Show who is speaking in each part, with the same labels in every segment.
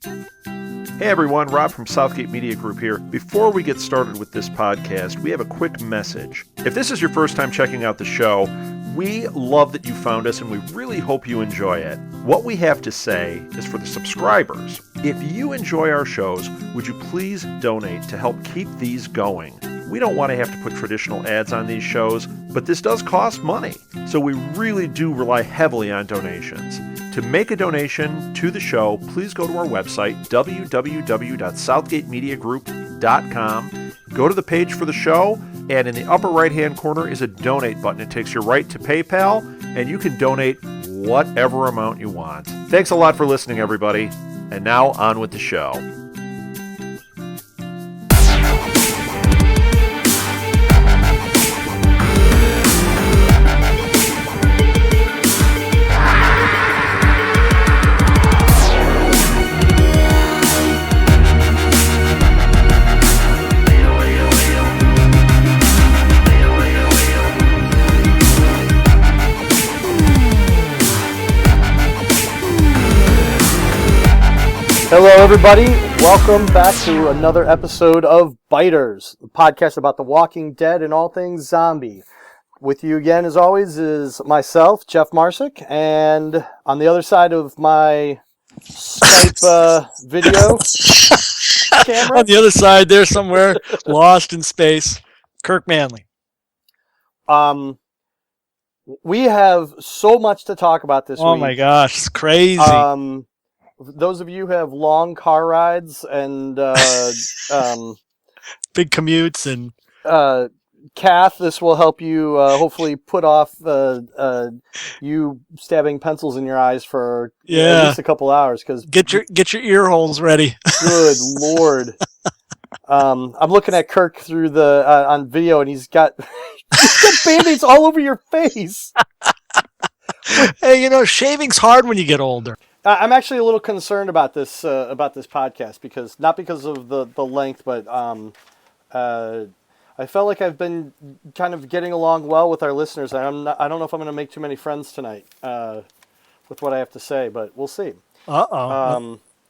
Speaker 1: Hey everyone, Rob from Southgate Media Group here. Before we get started with this podcast, we have a quick message. If this is your first time checking out the show, we love that you found us and we really hope you enjoy it. What we have to say is for the subscribers. If you enjoy our shows, would you please donate to help keep these going? We don't want to have to put traditional ads on these shows, but this does cost money. So we really do rely heavily on donations. To make a donation to the show, please go to our website, www.southgatemediagroup.com. Go to the page for the show, and in the upper right-hand corner is a donate button. It takes you right to PayPal, and you can donate whatever amount you want. Thanks a lot for listening, everybody. And now, on with the show.
Speaker 2: Hello, everybody. Welcome back to another episode of Biters, the podcast about The Walking Dead and all things zombie. With you again, as always, is myself, Jeff Marsick, and on the other side of my Skype video camera,
Speaker 3: on the other side, there somewhere, lost in space, Kirk Manley.
Speaker 2: We have so much to talk about this week.
Speaker 3: Oh my gosh, it's crazy.
Speaker 2: Those of you who have long car rides and
Speaker 3: big commutes and
Speaker 2: Kath, this will help you hopefully put off you stabbing pencils in your eyes for at least a couple hours. Cause
Speaker 3: get your ear holes ready.
Speaker 2: Good Lord. I'm looking at Kirk through the on video, and he's got Band-Aids all over your face.
Speaker 3: Hey, shaving's hard when you get older.
Speaker 2: I'm actually a little concerned about this podcast because of the length, but I felt like I've been kind of getting along well with our listeners. I don't know if I'm going to make too many friends tonight with what I have to say, but we'll see.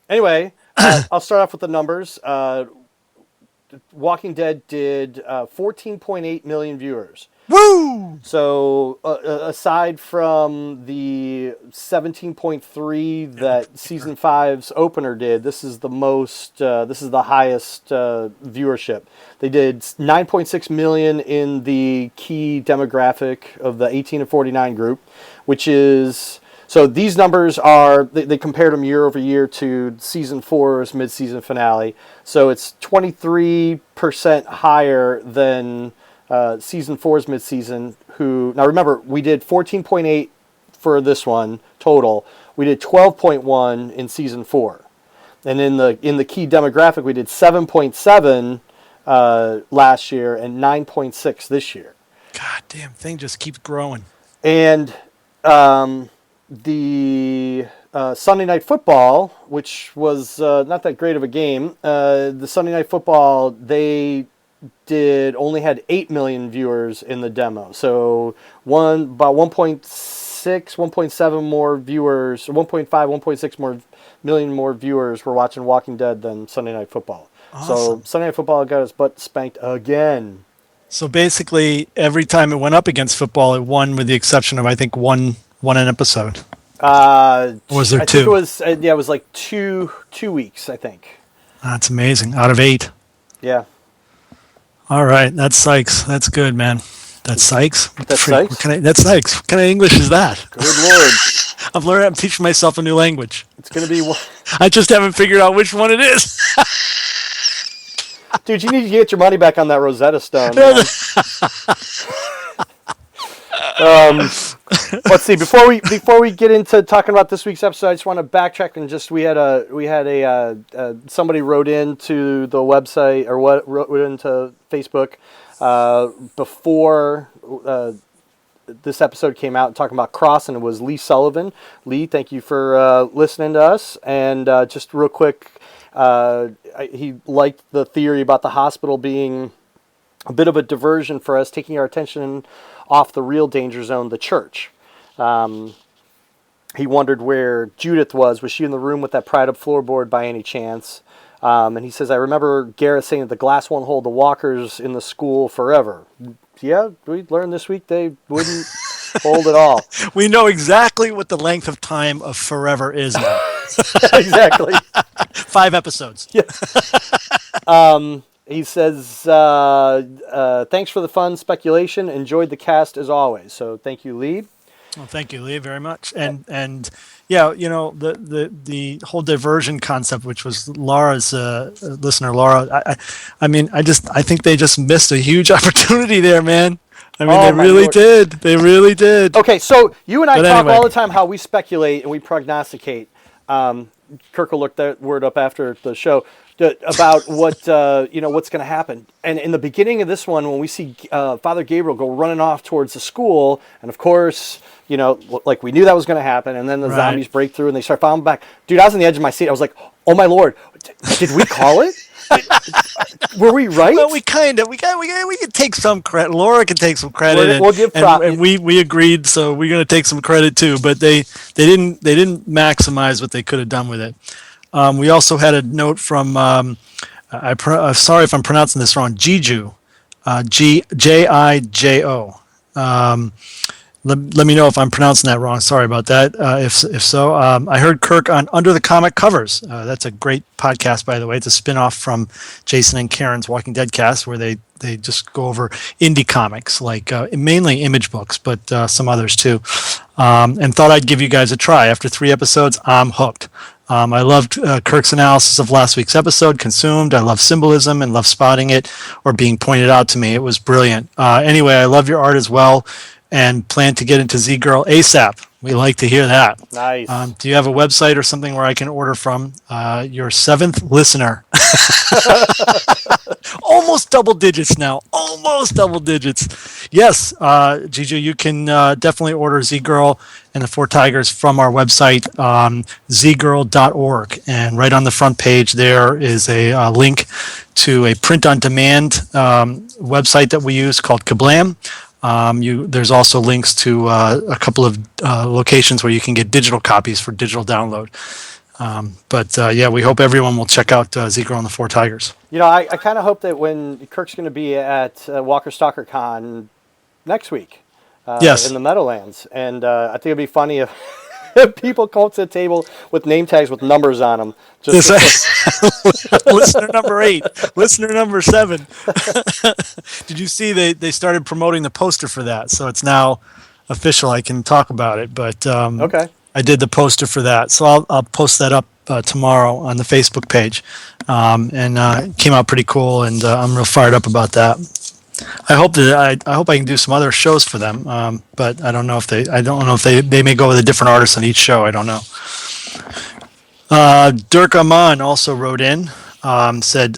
Speaker 2: Anyway, I'll start off with the numbers. Walking Dead did 14.8 million viewers.
Speaker 3: Woo!
Speaker 2: So aside from the 17.3 that season 5's opener did, this is the most. This is the highest viewership. They did 9.6 million in the key demographic of the 18 to 49 group, which is. So these numbers are, they compared them year over year to season 4's mid-season finale. So it's 23% higher than season 4's mid-season. Now remember, we did 14.8 for this one total. We did 12.1 in season 4. And in the key demographic, we did 7.7 last year and 9.6 this year.
Speaker 3: God damn, thing just keeps growing.
Speaker 2: And the Sunday Night Football, which was not that great of a game, the Sunday Night Football, they only had 8 million viewers in the demo. So about 1.6, 1.7 more viewers, 1.5, 1.6 million more viewers were watching Walking Dead than Sunday Night Football.
Speaker 3: Awesome.
Speaker 2: So Sunday Night Football got his butt spanked again.
Speaker 3: So basically, every time it went up against football, it won with the exception of, I think, one an episode. Was there two?
Speaker 2: I think it was like two weeks, I think.
Speaker 3: That's amazing. Out of 8.
Speaker 2: Yeah.
Speaker 3: All right, that's Sykes. That's good, man. That's Sykes.
Speaker 2: That's Sykes.
Speaker 3: That's Sykes. What kind of English is that?
Speaker 2: Good Lord.
Speaker 3: I'm teaching myself a new language.
Speaker 2: It's gonna be.
Speaker 3: I just haven't figured out which one it is.
Speaker 2: Dude, you need to get your money back on that Rosetta Stone. Let's see. Before we get into talking about this week's episode, I just want to backtrack and we had somebody wrote into the website or wrote into Facebook before this episode came out talking about Cross, and it was Lee Sullivan. Lee, thank you for listening to us. And just real quick, he liked the theory about the hospital being a bit of a diversion for us, taking our attention off the real danger zone, the church. he wondered where Judith was. Was she in the room with that pried up floorboard by any chance? And he says, I remember Gareth saying that the glass won't hold the walkers in the school forever. Yeah, we learned this week they wouldn't hold at all.
Speaker 3: We know exactly what the length of time of forever is now.
Speaker 2: Exactly.
Speaker 3: 5 episodes.
Speaker 2: Yeah. He says, thanks for the fun speculation. Enjoyed the cast as always. So thank you, Lee.
Speaker 3: Well, thank you, Lee, very much. And yeah, the whole diversion concept, which was Laura's listener, Laura. I think they just missed a huge opportunity there, man. I mean, they really did. They really did.
Speaker 2: Okay, so you and I talk all the time how we speculate and we prognosticate. Kirk will look that word up after the show about what what's going to happen. And in the beginning of this one, when we see Father Gabriel go running off towards the school, and of course, like we knew that was going to happen, and then the zombies break through and they start following back. Dude, I was on the edge of my seat. I was like, "Oh my Lord, did we call it? Were we right?"
Speaker 3: Well, we could take some credit. Laura can take some credit.
Speaker 2: We'll give props.
Speaker 3: And we agreed, so we're going to take some credit too. But they didn't maximize what they could have done with it. We also had a note from sorry if I'm pronouncing this wrong. Jijo, Jijo. Let me know if I'm pronouncing that wrong. Sorry about that. If so, I heard Kirk on Under the Comic Covers. That's a great podcast, by the way. It's a spinoff from Jason and Karen's Walking Dead cast, where they just go over indie comics, like mainly Image books, but some others too. And thought I'd give you guys a try. After 3 episodes, I'm hooked. I loved Kirk's analysis of last week's episode, Consumed. I love symbolism and love spotting it or being pointed out to me. It was brilliant. Anyway, I love your art as well, and plan to get into Z-Girl ASAP. We like to hear that.
Speaker 2: Nice.
Speaker 3: Do you have a website or something where I can order from? Your 7th listener. Almost double digits now. Almost double digits. Yes, Gigi, you can definitely order Z-Girl and the 4 Tigers from our website, zgirl.org. And right on the front page there is a link to a print-on-demand website that we use called Kablam. There's also links to a couple of locations where you can get digital copies for digital download. But we hope everyone will check out Z-Girl and the 4 Tigers.
Speaker 2: I kind of hope that when Kirk's going to be at Walker Stalker Con next week
Speaker 3: yes.
Speaker 2: in the Meadowlands, and I think it'd be funny if people come to the table with name tags with numbers on them.
Speaker 3: Listener number 8, listener number 7. Did you see they started promoting the poster for that? So it's now official. I can talk about it, but
Speaker 2: okay.
Speaker 3: I did the poster for that, so I'll post that up tomorrow on the Facebook page, and it came out pretty cool, and I'm real fired up about that. I hope I can do some other shows for them, but I don't know if they may go with a different artist on each show. I don't know. Dirk Aman also wrote in, said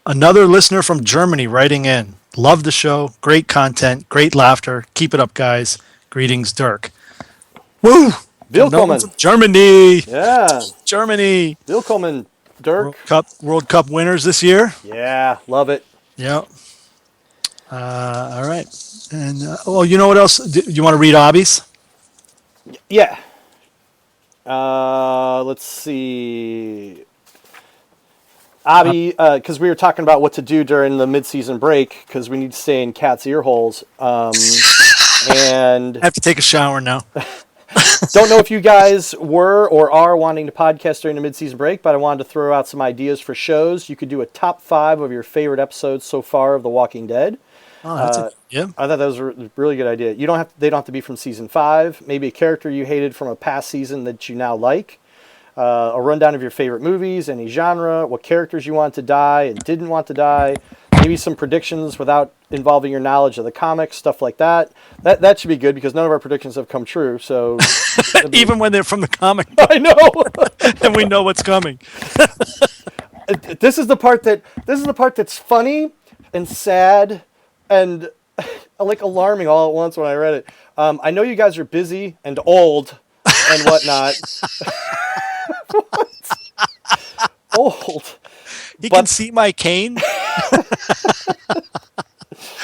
Speaker 3: another listener from Germany writing in. Love the show, great content, great laughter. Keep it up, guys. Greetings, Dirk. Woo!
Speaker 2: Willkommen.
Speaker 3: Germany.
Speaker 2: Yeah.
Speaker 3: Germany.
Speaker 2: Willkommen, Dirk.
Speaker 3: World Cup winners this year.
Speaker 2: Yeah, love it.
Speaker 3: Yeah. All right. And you know what else? Do you want to read Abby's?
Speaker 2: Yeah. Let's see. Abby, because we were talking about what to do during the mid-season break, because we need to stay in cat's ear holes. And
Speaker 3: I have to take a shower now.
Speaker 2: Don't know if you guys were or are wanting to podcast during the mid-season break, but I wanted to throw out some ideas for shows. You could do a top 5 of your favorite episodes so far of The Walking Dead.
Speaker 3: Oh, that's yeah.
Speaker 2: I thought that was a really good idea. They don't have to be from season 5. Maybe a character you hated from a past season that you now like. A rundown of your favorite movies, any genre, what characters you want to die and didn't want to die. Maybe some predictions without involving your knowledge of the comics, stuff like that. That should be good because none of our predictions have come true. So
Speaker 3: even when they're from the comic,
Speaker 2: I know,
Speaker 3: and we know what's coming.
Speaker 2: This is the part that's funny and sad and like alarming all at once when I read it. I know you guys are busy and old and whatnot. What? Old.
Speaker 3: He can see my cane.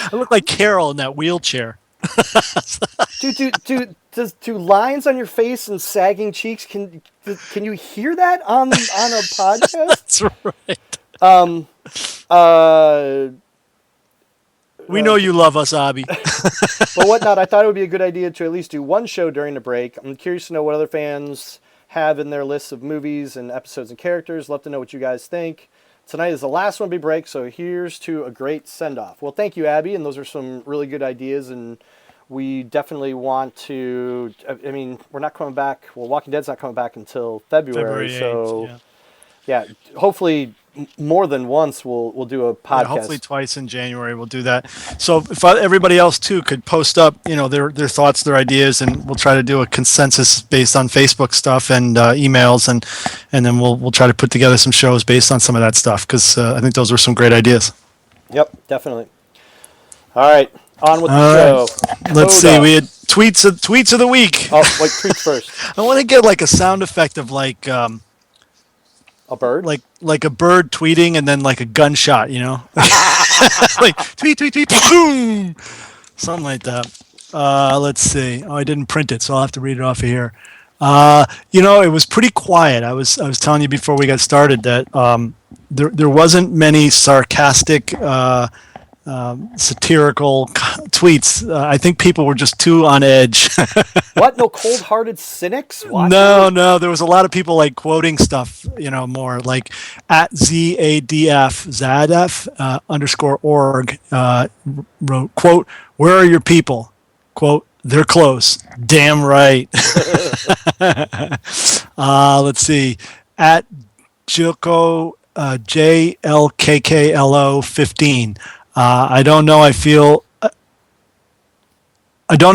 Speaker 3: I look like Carol in that wheelchair.
Speaker 2: do lines on your face and sagging cheeks? Can you hear that on a podcast?
Speaker 3: That's right. We know you love us, Abby.
Speaker 2: But whatnot, I thought it would be a good idea to at least do one show during the break. I'm curious to know what other fans have in their lists of movies and episodes and characters. Love to know what you guys think. Tonight is the last one to be break, so here's to a great send-off. Well, thank you, Abby, and those are some really good ideas, and we definitely want to... I mean, we're not coming back... Well, Walking Dead's not coming back until February 8th, so... Yeah, hopefully more than once we'll do a podcast.
Speaker 3: Yeah, hopefully twice in January we'll do that. So if everybody else too could post up, their thoughts, their ideas, and we'll try to do a consensus based on Facebook stuff and emails, and then we'll try to put together some shows based on some of that stuff, because I think those were some great ideas.
Speaker 2: Yep, definitely. All right, on with the show.
Speaker 3: Let's see. We had tweets of the week.
Speaker 2: Oh, wait, tweets first.
Speaker 3: I want to get like a sound effect of like.
Speaker 2: A bird?
Speaker 3: Like a bird tweeting and then like a gunshot, like tweet, boom, something like that. Let's see. Oh, I didn't print it, so I'll have to read it off of here. It was pretty quiet. I was telling you before we got started that there wasn't many sarcastic, satirical tweets. I think people were just too on edge.
Speaker 2: What? No cold-hearted cynics?
Speaker 3: No. There was a lot of people like quoting stuff, more like at ZADF _org wrote, quote, "Where are your people?" Quote, "They're close." Damn right. Let's see. At Jilko JLKKLO 15. I don't know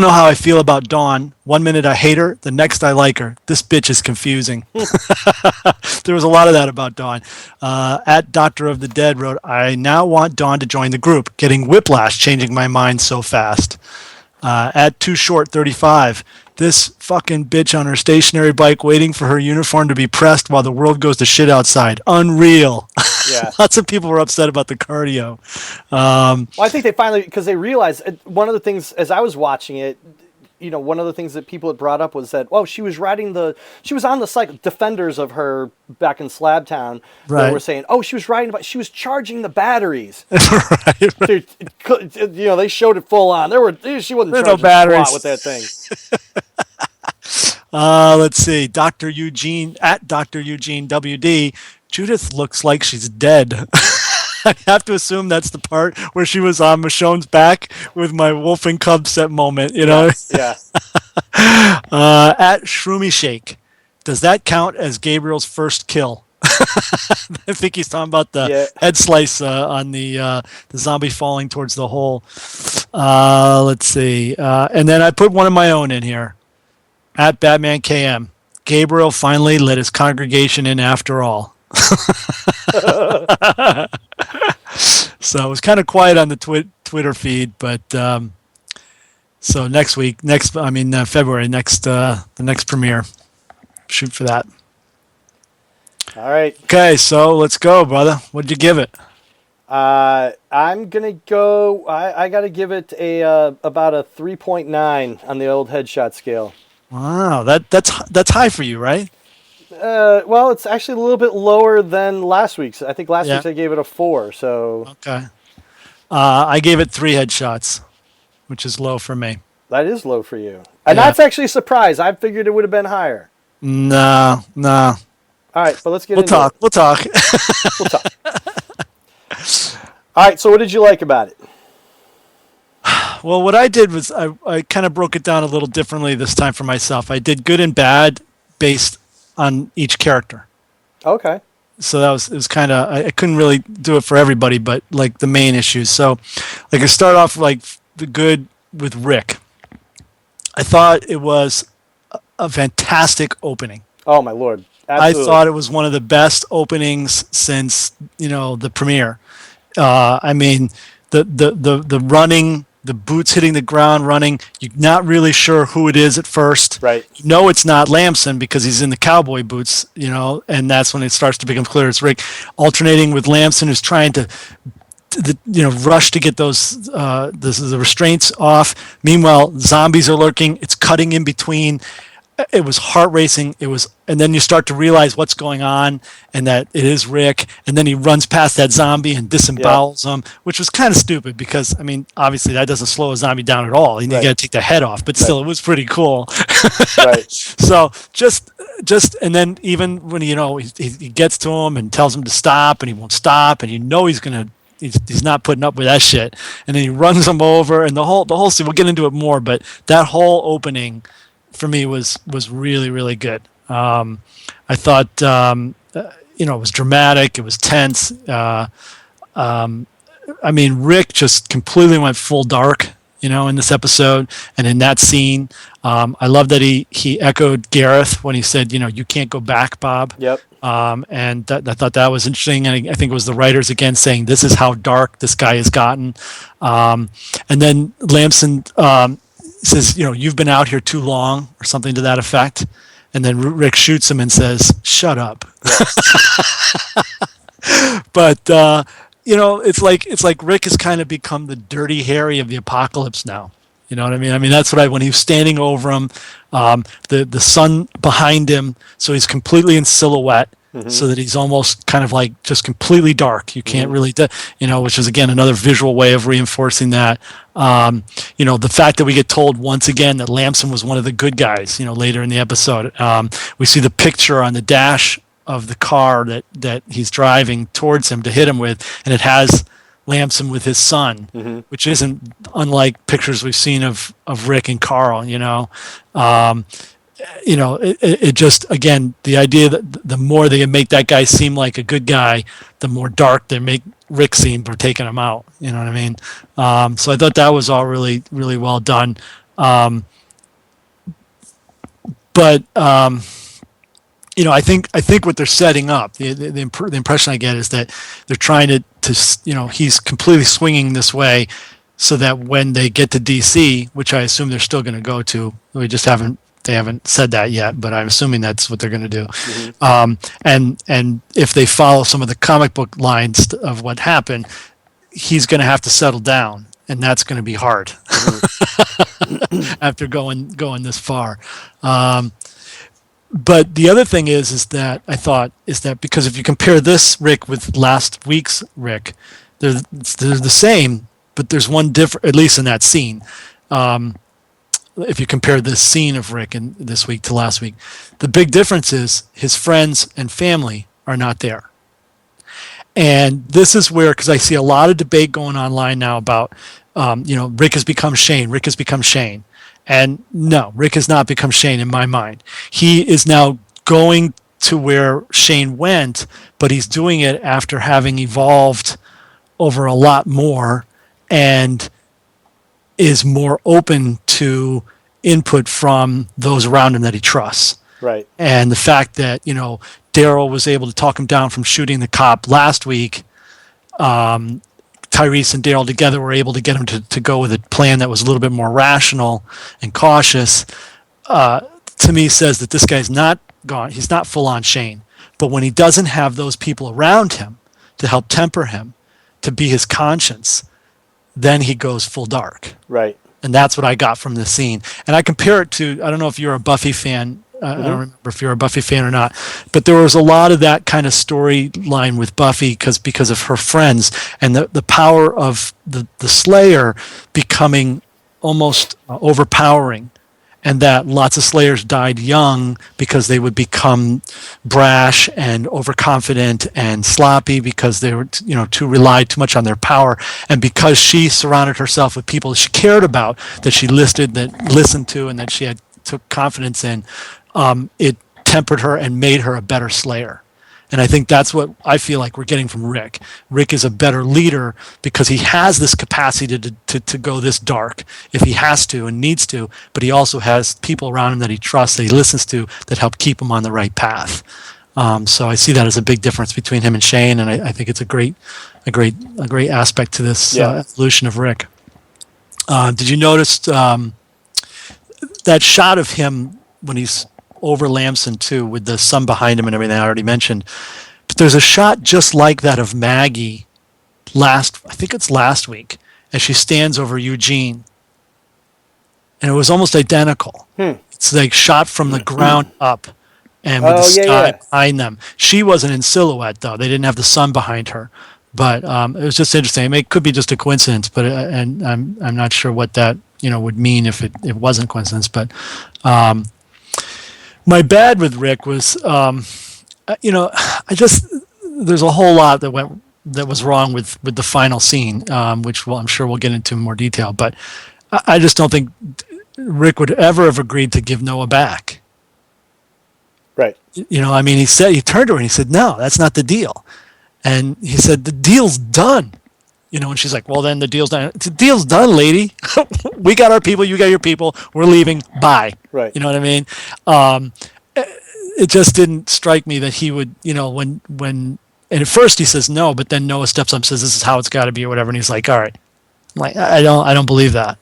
Speaker 3: how I feel about Dawn. 1 minute I hate her, the next I like her. This bitch is confusing. There was a lot of that about Dawn. At Doctor of the Dead wrote, "I now want Dawn to join the group. Getting whiplash, changing my mind so fast." At Too Short 35, "This fucking bitch on her stationary bike waiting for her uniform to be pressed while the world goes to shit outside. Unreal."
Speaker 2: Yeah.
Speaker 3: Lots of people were upset about the cardio.
Speaker 2: Well, I think they finally, because they realized, one of the things, as I was watching it, one of the things that people had brought up was that, she was on the cycle, defenders of her back in Slabtown,
Speaker 3: right.
Speaker 2: They were saying, she was charging the batteries.
Speaker 3: right.
Speaker 2: Dude, they showed it full on. She wasn't charging
Speaker 3: no batteries.
Speaker 2: squat with that thing.
Speaker 3: Let's see. Dr. Eugene WD. "Judith looks like she's dead." I have to assume that's the part where she was on Michonne's back with my wolf and cub set moment,
Speaker 2: Yeah.
Speaker 3: At Shroomy Shake, "Does that count as Gabriel's first kill?" I think he's talking about the head slice on the zombie falling towards the hole. Let's see. And then I put one of my own in here. At Batman KM, "Gabriel finally let his congregation in after all." So it was kind of quiet on the Twitter feed, but so February, the next premiere, shoot for that.
Speaker 2: All right.
Speaker 3: Okay, so let's go, brother. What'd you give it?
Speaker 2: I'm gonna go. I gotta give it about a 3.9 on the old headshot scale.
Speaker 3: Wow, that's high for you, right?
Speaker 2: Well, it's actually a little bit lower than last week's. I think last week's I gave it a 4. So
Speaker 3: okay, I gave it 3 headshots, which is low for me.
Speaker 2: That is low for you, and that's actually a surprise. I figured it would have been higher.
Speaker 3: No.
Speaker 2: All right, but let's get into it.
Speaker 3: We'll talk.
Speaker 2: We'll talk. All right, so what did you like about it?
Speaker 3: Well, what I did was I kind of broke it down a little differently this time for myself. I did good and bad based on each character.
Speaker 2: Okay.
Speaker 3: So it was kind of, I couldn't really do it for everybody, but like the main issues. So like I start off like the good with Rick. I thought it was a fantastic opening.
Speaker 2: Oh my Lord. Absolutely.
Speaker 3: I thought it was one of the best openings since, the premiere. I mean, the running, the boots hitting the ground running, you're not really sure who it is at first.
Speaker 2: Right.
Speaker 3: It's not Lamson because he's in the cowboy boots, and that's when it starts to become clear it's Rick. Alternating with Lamson who's trying to rush to get the restraints off. Meanwhile, zombies are lurking. It's cutting in between. It was heart racing. And then you start to realize what's going on, and that it is Rick. And then he runs past that zombie and disembowels him, which was kind of stupid because, I mean, obviously that doesn't slow a zombie down at all. You got to take the head off, but still, it was pretty cool.
Speaker 2: Right.
Speaker 3: So just, and then even when he gets to him and tells him to stop, and he won't stop, and he's not putting up with that shit, and then he runs him over, and the whole scene. We'll get into it more, but that whole opening for me was really, really good. I thought it was dramatic, it was tense. I mean, Rick just completely went full dark, in this episode and in that scene. I love that he echoed Gareth when he said, you can't go back, Bob.
Speaker 2: Yep.
Speaker 3: And I thought that was interesting. And I think it was the writers again saying this is how dark this guy has gotten. And then Lamson says, you've been out here too long, or something to that effect. And then Rick shoots him and says, shut up. But, it's like Rick has kind of become the Dirty Harry of the apocalypse now. You know what I mean? I mean, that's what when he was standing over him, the sun behind him, so he's completely in silhouette. So that he's almost kind of like just completely dark. You can't really, which is again another visual way of reinforcing that. The fact that we get told once again that Lamson was one of the good guys. Later in the episode, we see the picture on the dash of the car that he's driving towards him to hit him with, and it has Lamson with his son, which isn't unlike pictures we've seen of Rick and Carl. It just, again, the idea that the more they make that guy seem like a good guy, the more dark they make Rick seem for taking him out. You know what I mean? So I thought that was all really, really well done. But I think what they're setting up, the impression I get is that they're trying to he's completely swinging this way so that when they get to DC, which I assume they're still going to go to, they haven't said that yet, but I'm assuming that's what they're going to do. And if they follow some of the comic book lines of what happened, he's going to have to settle down, and that's going to be hard after going this far. But the other thing is that I thought is that because if you compare this Rick with last week's Rick, they're the same, but there's one different, at least in that scene. If you compare this scene of Rick in this week to last week, the big difference is his friends and family are not there. And this is where, because I see a lot of debate going online now about, Rick has become Shane. Rick has become Shane. And no, Rick has not become Shane in my mind. He is now going to where Shane went, but he's doing it after having evolved over a lot more and is more open to input from those around him that he trusts.
Speaker 2: Right.
Speaker 3: And the fact that, Daryl was able to talk him down from shooting the cop last week, Tyrese and Daryl together were able to get him to go with a plan that was a little bit more rational and cautious, to me says that this guy's not gone. He's not full on Shane. But when he doesn't have those people around him to help temper him, to be his conscience, then he goes full dark.
Speaker 2: Right.
Speaker 3: And that's what I got from this scene. And I compare it to, I don't know if you're a Buffy fan. I don't remember if you're a Buffy fan or not, but there was a lot of that kind of storyline with Buffy because of her friends and the power of the Slayer becoming almost overpowering, and that lots of Slayers died young because they would become brash and overconfident and sloppy because they were, relied too much on their power. And because she surrounded herself with people that she cared about, that she listened to, and that she took confidence in, it tempered her and made her a better Slayer. And I think that's what I feel like we're getting from Rick. Rick is a better leader because he has this capacity to go this dark if he has to and needs to, but he also has people around him that he trusts, that he listens to, that help keep him on the right path. So I see that as a big difference between him and Shane, and I think it's a great aspect to this evolution of Rick. Did you notice that shot of him when he's over Lamson too, with the sun behind him and everything I already mentioned? But there's a shot just like that of Maggie I think it's last week, as she stands over Eugene. And it was almost identical. It's like shot from the ground up and with the sky behind them. She wasn't in silhouette, though. They didn't have the sun behind her. But it was just interesting. I mean, it could be just a coincidence, but and I'm not sure what that would mean if it wasn't coincidence. But my bad with Rick was, there's a whole lot that was wrong with the final scene, which I'm sure we'll get into in more detail. But I just don't think Rick would ever have agreed to give Noah back.
Speaker 2: Right.
Speaker 3: I mean, he turned to her and he said, "No, that's not the deal." And he said, "The deal's done." And she's like, "Well, then the deal's done." The deal's done, lady. We got our people. You got your people. We're leaving. Bye.
Speaker 2: Right.
Speaker 3: You know what I mean? It just didn't strike me that he would, when, and at first he says no, but then Noah steps up and says, "This is how it's got to be," or whatever. And he's like, "All right." I'm like, I don't believe that.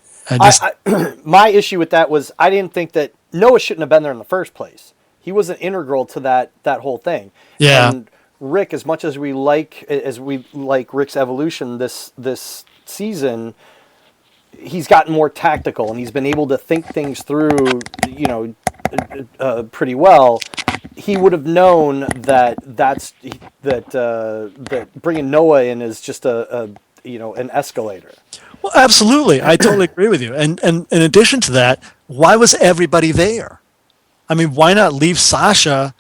Speaker 2: My issue with that was I didn't think that Noah shouldn't have been there in the first place. He wasn't integral to that whole thing.
Speaker 3: Yeah.
Speaker 2: And Rick, as much as we like Rick's evolution this season, he's gotten more tactical and he's been able to think things through, pretty well. He would have known that bringing Noah in is just an escalator.
Speaker 3: Well, absolutely. I totally agree with you. And in addition to that, why was everybody there? I mean, why not leave Sasha,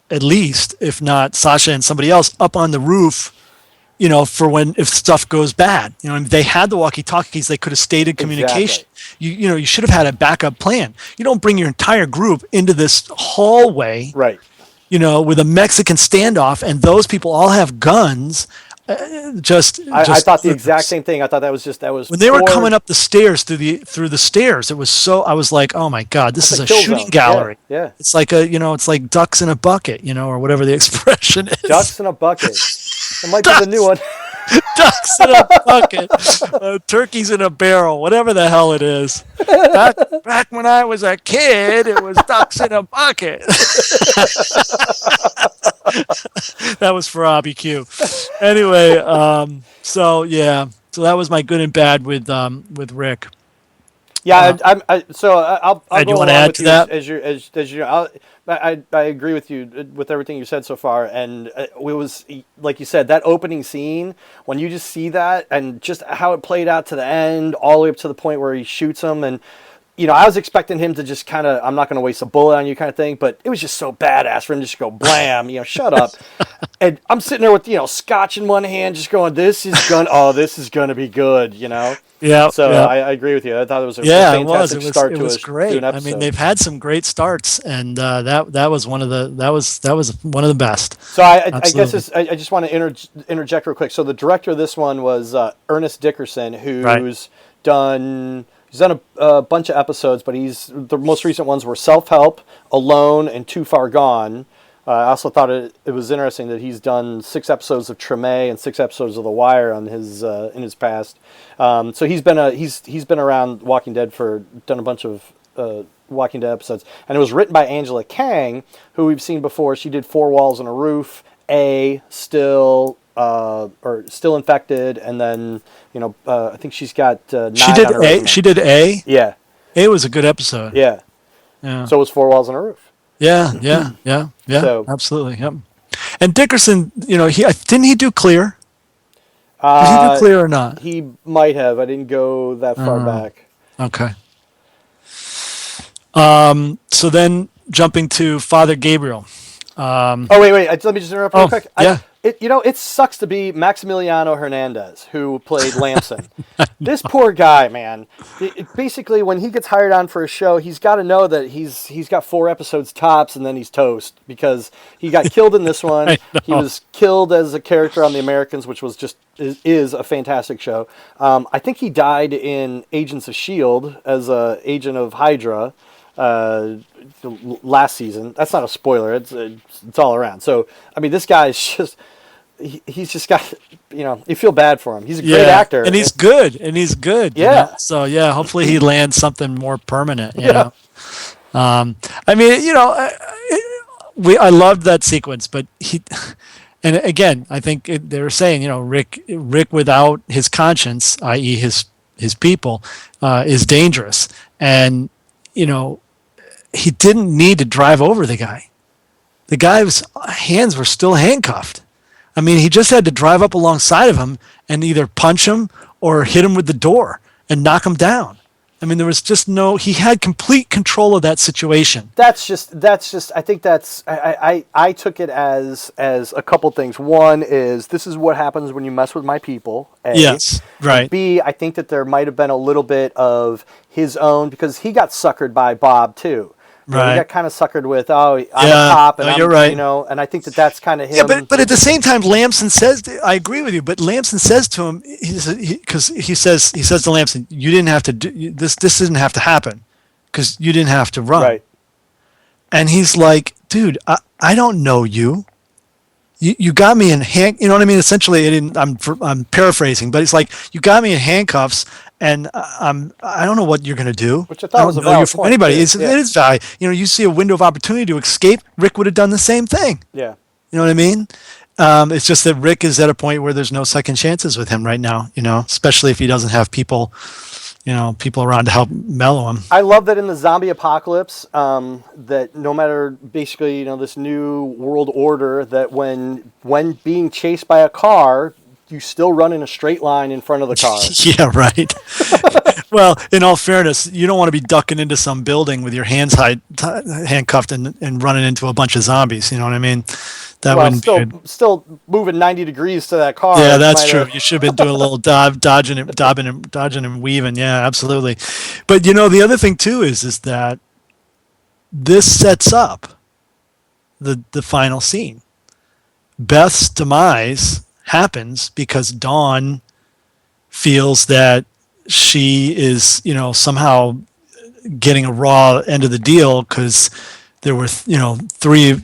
Speaker 3: at least, if not Sasha and somebody else, up on the roof, for if stuff goes bad? They had the walkie-talkies. They could have stayed in communication. Exactly. You should have had a backup plan. You don't bring your entire group into this hallway,
Speaker 2: right?
Speaker 3: With a Mexican standoff, and those people all have guns. I
Speaker 2: thought the exact same thing. I thought that was
Speaker 3: when they were coming up the stairs through the stairs. It was so I was like, oh my god, this is a shooting gallery.
Speaker 2: Yeah.
Speaker 3: It's like it's like ducks in a bucket, or whatever the expression is.
Speaker 2: Ducks in a bucket. It might be the new one.
Speaker 3: Ducks in a bucket, turkeys in a barrel, whatever the hell it is. Back when I was a kid, it was ducks in a bucket. That was for ABQ. Anyway, so that was my good and bad with Rick.
Speaker 2: Yeah, I'll
Speaker 3: do you
Speaker 2: go
Speaker 3: want to
Speaker 2: along
Speaker 3: add
Speaker 2: with
Speaker 3: to
Speaker 2: you
Speaker 3: that?
Speaker 2: as you. I agree with you with everything you said so far, and it was like you said, that opening scene when you just see that and just how it played out to the end, all the way up to the point where he shoots him, and I was expecting him to just kind of, I'm not going to waste a bullet on you kind of thing, but it was just so badass for him to just go blam, shut up. And I'm sitting there with, scotch in one hand, just going, this is going to be good,
Speaker 3: Yeah.
Speaker 2: So
Speaker 3: yeah.
Speaker 2: I agree with you. I thought it was a fantastic start to
Speaker 3: it was great.
Speaker 2: to an
Speaker 3: I mean,
Speaker 2: episode.
Speaker 3: they've had some great starts, and that was one of the best.
Speaker 2: So I guess I just want to interject real quick. So the director of this one was Ernest Dickerson, who's done a bunch of episodes, but the most recent ones were Self-Help, Alone, and Too Far Gone. I also thought it was interesting that he's done 6 episodes of Treme and 6 episodes of The Wire on his in his past. So he's been around Walking Dead done a bunch of Walking Dead episodes, and it was written by Angela Kang, who we've seen before. She did Four Walls and a Roof, Still Infected, and then I think she's got 9
Speaker 3: She did
Speaker 2: on her
Speaker 3: A.
Speaker 2: resume.
Speaker 3: She did A.
Speaker 2: Yeah.
Speaker 3: A was a good episode.
Speaker 2: Yeah. So was Four Walls and a Roof.
Speaker 3: Yeah.
Speaker 2: So,
Speaker 3: absolutely. Yep. And Dickerson, didn't he do Clear? Did he do Clear or not?
Speaker 2: He might have. I didn't go that far back.
Speaker 3: Okay. So then jumping to Father Gabriel.
Speaker 2: Wait. Let me just interrupt real quick.
Speaker 3: Yeah.
Speaker 2: It sucks to be Maximiliano Hernandez, who played Lamson. This poor guy, man. Basically, when he gets hired on for a show, he's got to know that he's got 4 episodes tops, and then he's toast, because he got killed in this one. He was killed as a character on The Americans, which was is a fantastic show. I think he died in Agents of S.H.I.E.L.D. as a agent of Hydra. Last season. That's not a spoiler. It's all around. So I mean, this guy's just he's just got you feel bad for him. He's a great actor,
Speaker 3: and he's good.
Speaker 2: Yeah.
Speaker 3: So hopefully he lands something more permanent. You know. I mean, I loved that sequence, but And again, I think they were saying, Rick without his conscience, i.e., his people, is dangerous. And he didn't need to drive over the guy. The guy's hands were still handcuffed. I mean, he just had to drive up alongside of him and either punch him or hit him with the door and knock him down. I mean, there was just he had complete control of that situation.
Speaker 2: That's just, I think I took it as a couple things. One is, this is what happens when you mess with my people. A.
Speaker 3: Yes, right.
Speaker 2: And B, I think that there might have been a little bit of his own, because he got suckered by Bob too.
Speaker 3: Right.
Speaker 2: He got kind of suckered with, I'm a cop, and
Speaker 3: you're right.
Speaker 2: And I think that's kind of him.
Speaker 3: Yeah, but at the same time, Lamson says, I agree with you, but Lamson says to him, because he says to Lamson, you didn't have to do this. This didn't have to happen because you didn't have to run.
Speaker 2: Right.
Speaker 3: And he's like, dude, I don't know you. You got me in you know what I mean? Essentially, I'm paraphrasing, but it's like, you got me in handcuffs, and I don't know what you're going to do.
Speaker 2: Which I thought was a valid point.
Speaker 3: Anybody,
Speaker 2: Yeah.
Speaker 3: it is valid. You see a window of opportunity to escape. Rick would have done the same thing.
Speaker 2: Yeah.
Speaker 3: You know what I mean? It's just that Rick is at a point where there's no second chances with him right now. Especially if he doesn't have people around to help mellow him.
Speaker 2: I love that in the zombie apocalypse, that no matter basically, this new world order, that when being chased by a car, you still run in a straight line in front of the car.
Speaker 3: Yeah, right. Well, in all fairness, you don't want to be ducking into some building with your hands handcuffed and running into a bunch of zombies. You know what I mean? That wouldn't be good.
Speaker 2: Still moving 90 degrees to that car.
Speaker 3: Yeah, that's true. You should have been doing a little dodging and weaving. Yeah, absolutely. But the other thing too is that this sets up the final scene. Beth's demise happens because Dawn feels that she is, somehow getting a raw end of the deal because there were, three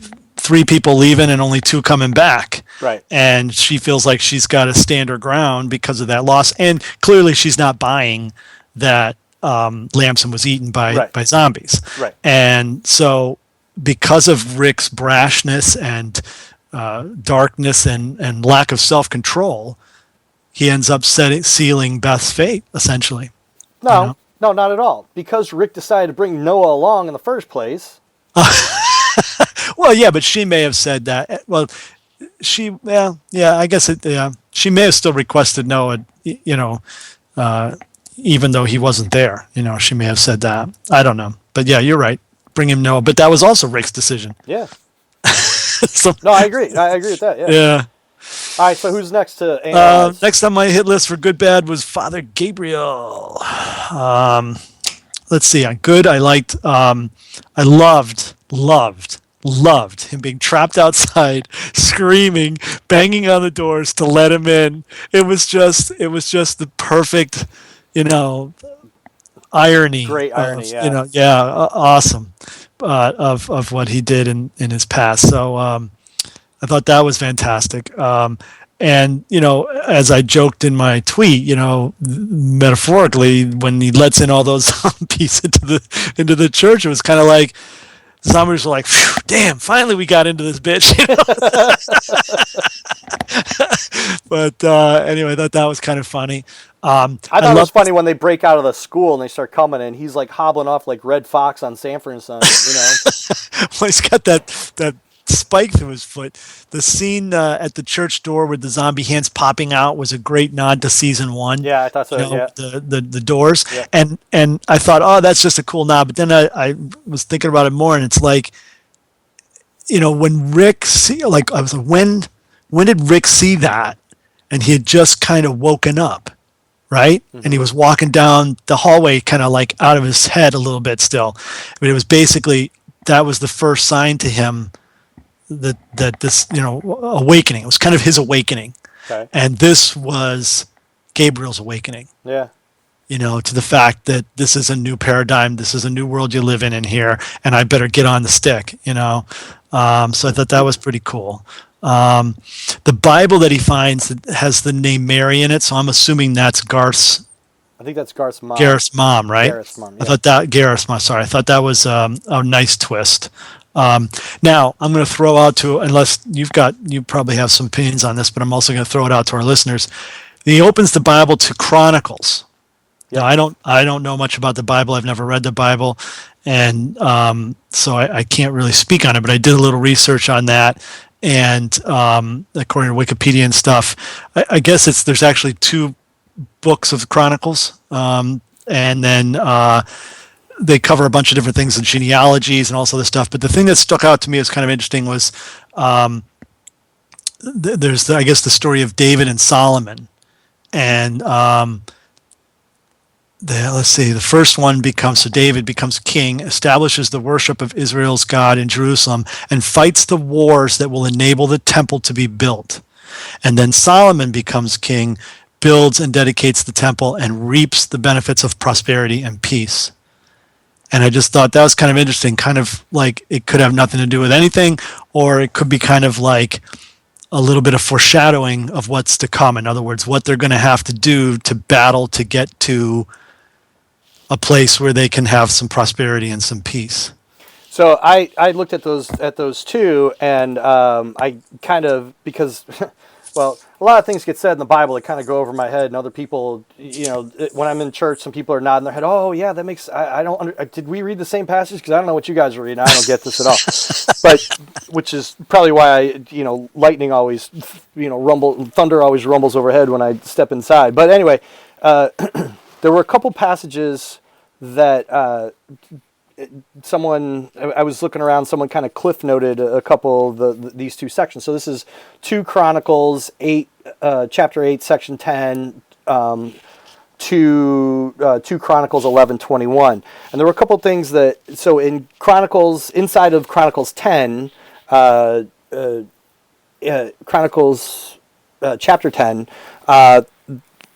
Speaker 3: people leaving and only two coming back.
Speaker 2: Right.
Speaker 3: And she feels like she's got to stand her ground because of that loss. And clearly she's not buying that Lamson was eaten by zombies.
Speaker 2: Right.
Speaker 3: And so because of Rick's brashness and darkness and lack of self-control, he ends up sealing Beth's fate, essentially.
Speaker 2: No, not at all. Because Rick decided to bring Noah along in the first place.
Speaker 3: Well, yeah, but she may have said that. Well, she guess she may have still requested Noah, even though he wasn't there. She may have said that. I don't know. But yeah, you're right. Bring him Noah. But that was also Rick's decision.
Speaker 2: Yeah.
Speaker 3: So,
Speaker 2: no, I agree. I agree with that. Yeah.
Speaker 3: Yeah.
Speaker 2: All right, so who's next to analyze?
Speaker 3: Next on my hit list for good bad was Father Gabriel. Let's see. On good, I liked. I loved him being trapped outside, screaming, banging on the doors to let him in. It was just the perfect, irony.
Speaker 2: Great irony.
Speaker 3: Awesome. Of what he did in his past. So I thought that was fantastic. And as I joked in my tweet, metaphorically, when he lets in all those zombies into the church, it was kind of like the zombies were like, "Damn! Finally, we got into this bitch." But anyway, I thought that was kind of funny.
Speaker 2: I thought it was funny when they break out of the school and they start coming, and he's like hobbling off like Red Fox on Sanford and Son.
Speaker 3: Well, he's got that spike through his foot. The scene at the church door with the zombie hands popping out was a great nod to season 1.
Speaker 2: Yeah, I thought so. Yeah.
Speaker 3: The doors,
Speaker 2: yeah.
Speaker 3: and I thought, oh, that's just a cool nod. But then I was thinking about it more, and it's like, when Rick when did Rick see that? And he had just kind of woken up, right? Mm-hmm. And he was walking down the hallway, kind of like out of his head a little bit still. But it was basically, that was the first sign to him that this, awakening. It was kind of his awakening.
Speaker 2: Okay.
Speaker 3: And this was Gabriel's awakening.
Speaker 2: Yeah.
Speaker 3: To the fact that this is a new paradigm, this is a new world you live in here, and I better get on the stick, So I thought that was pretty cool. The Bible that he finds has the name Mary in it, so I'm assuming that's Garth's.
Speaker 2: I think that's Garth's mom.
Speaker 3: Gareth's mom, right?
Speaker 2: Gareth's mom. Yeah.
Speaker 3: I thought that Gareth's mom. Sorry, I thought that was a nice twist. Now, I'm going to throw out to, unless you probably have some opinions on this, but I'm also going to throw it out to our listeners. He opens the Bible to Chronicles.
Speaker 2: Yep.
Speaker 3: Now, I don't know much about the Bible. I've never read the Bible, and so I can't really speak on it. But I did a little research on that, and according to Wikipedia and stuff, I guess there's actually 2 books of Chronicles, and then they cover a bunch of different things, and genealogies and all sort of stuff. But the thing that stuck out to me as kind of interesting was there's I guess the story of David and Solomon, and let's see, the first one so David becomes king, establishes the worship of Israel's God in Jerusalem, and fights the wars that will enable the temple to be built. And then Solomon becomes king, builds and dedicates the temple, and reaps the benefits of prosperity and peace. And I just thought that was kind of interesting, kind of like it could have nothing to do with anything, or it could be kind of like a little bit of foreshadowing of what's to come. In other words, what they're going to have to do to battle to get to a place where they can have some prosperity and some peace.
Speaker 2: So I looked at those 2, and I kind of, because well, a lot of things get said in the Bible that kind of go over my head, and other people, when I'm in church, some people are nodding their head. Oh yeah, that makes. I don't. Did we read the same passage? Because I don't know what you guys are reading. I don't get this at all. But which is probably why lightning always, thunder always rumbles overhead when I step inside. But anyway, there were a couple passages that I was looking around, someone kind of cliff noted a couple of these 2 sections. So this is 2 Chronicles 8, chapter 8, section 10, to 2 Chronicles 11:21. And there were a couple of things so in Chronicles, inside of Chronicles 10, Chronicles chapter 10,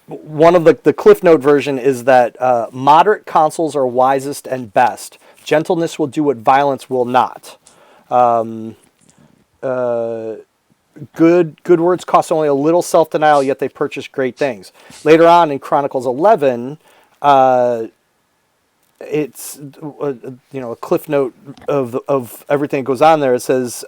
Speaker 2: one of the Cliff Note version is that moderate counsels are wisest and best. Gentleness will do what violence will not. Good words cost only a little self-denial, yet they purchase great things. Later on in Chronicles 11, it's a cliff note of everything that goes on there. It says,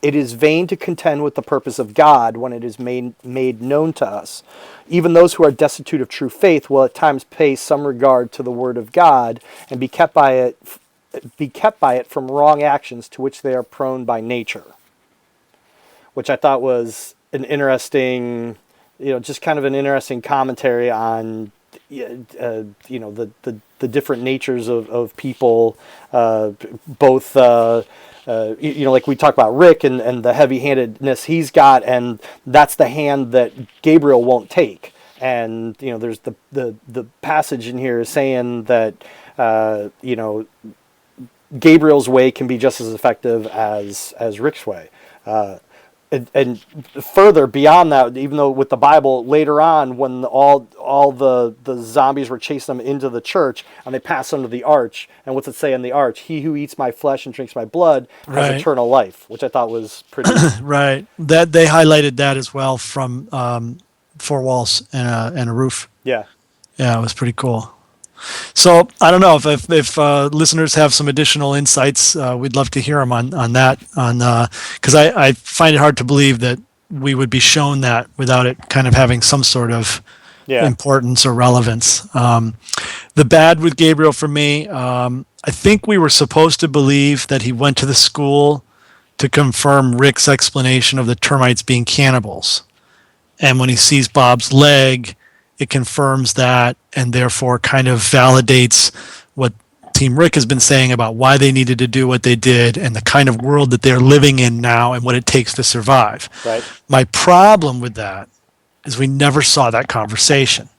Speaker 2: "It is vain to contend with the purpose of God when it is made known to us. Even those who are destitute of true faith will at times pay some regard to the word of God and be kept by it from wrong actions to which they are prone by nature." Which I thought was an interesting, just kind of an interesting commentary on, the different natures of people, both, like we talked about Rick and the heavy-handedness he's got, and that's the hand that Gabriel won't take. And, there's the passage in here is saying that, Gabriel's way can be just as effective as Rick's way. And further beyond that, even though with the Bible later on, when all the zombies were chasing them into the church and they passed under the arch, and what's it say in the arch? "He who eats my flesh and drinks my blood has eternal life," which I thought was pretty
Speaker 3: right. That they highlighted that as well from 4 walls and a roof.
Speaker 2: Yeah,
Speaker 3: it was pretty cool. So I don't know if listeners have some additional insights, we'd love to hear them on that. Because I find it hard to believe that we would be shown that without it kind of having some sort of importance or relevance. The bad with Gabriel for me, I think we were supposed to believe that he went to the school to confirm Rick's explanation of the termites being cannibals, and when he sees Bob's leg, it confirms that, and therefore kind of validates what Team Rick has been saying about why they needed to do what they did and the kind of world that they're living in now and what it takes to survive.
Speaker 2: Right.
Speaker 3: My problem with that is we never saw that conversation.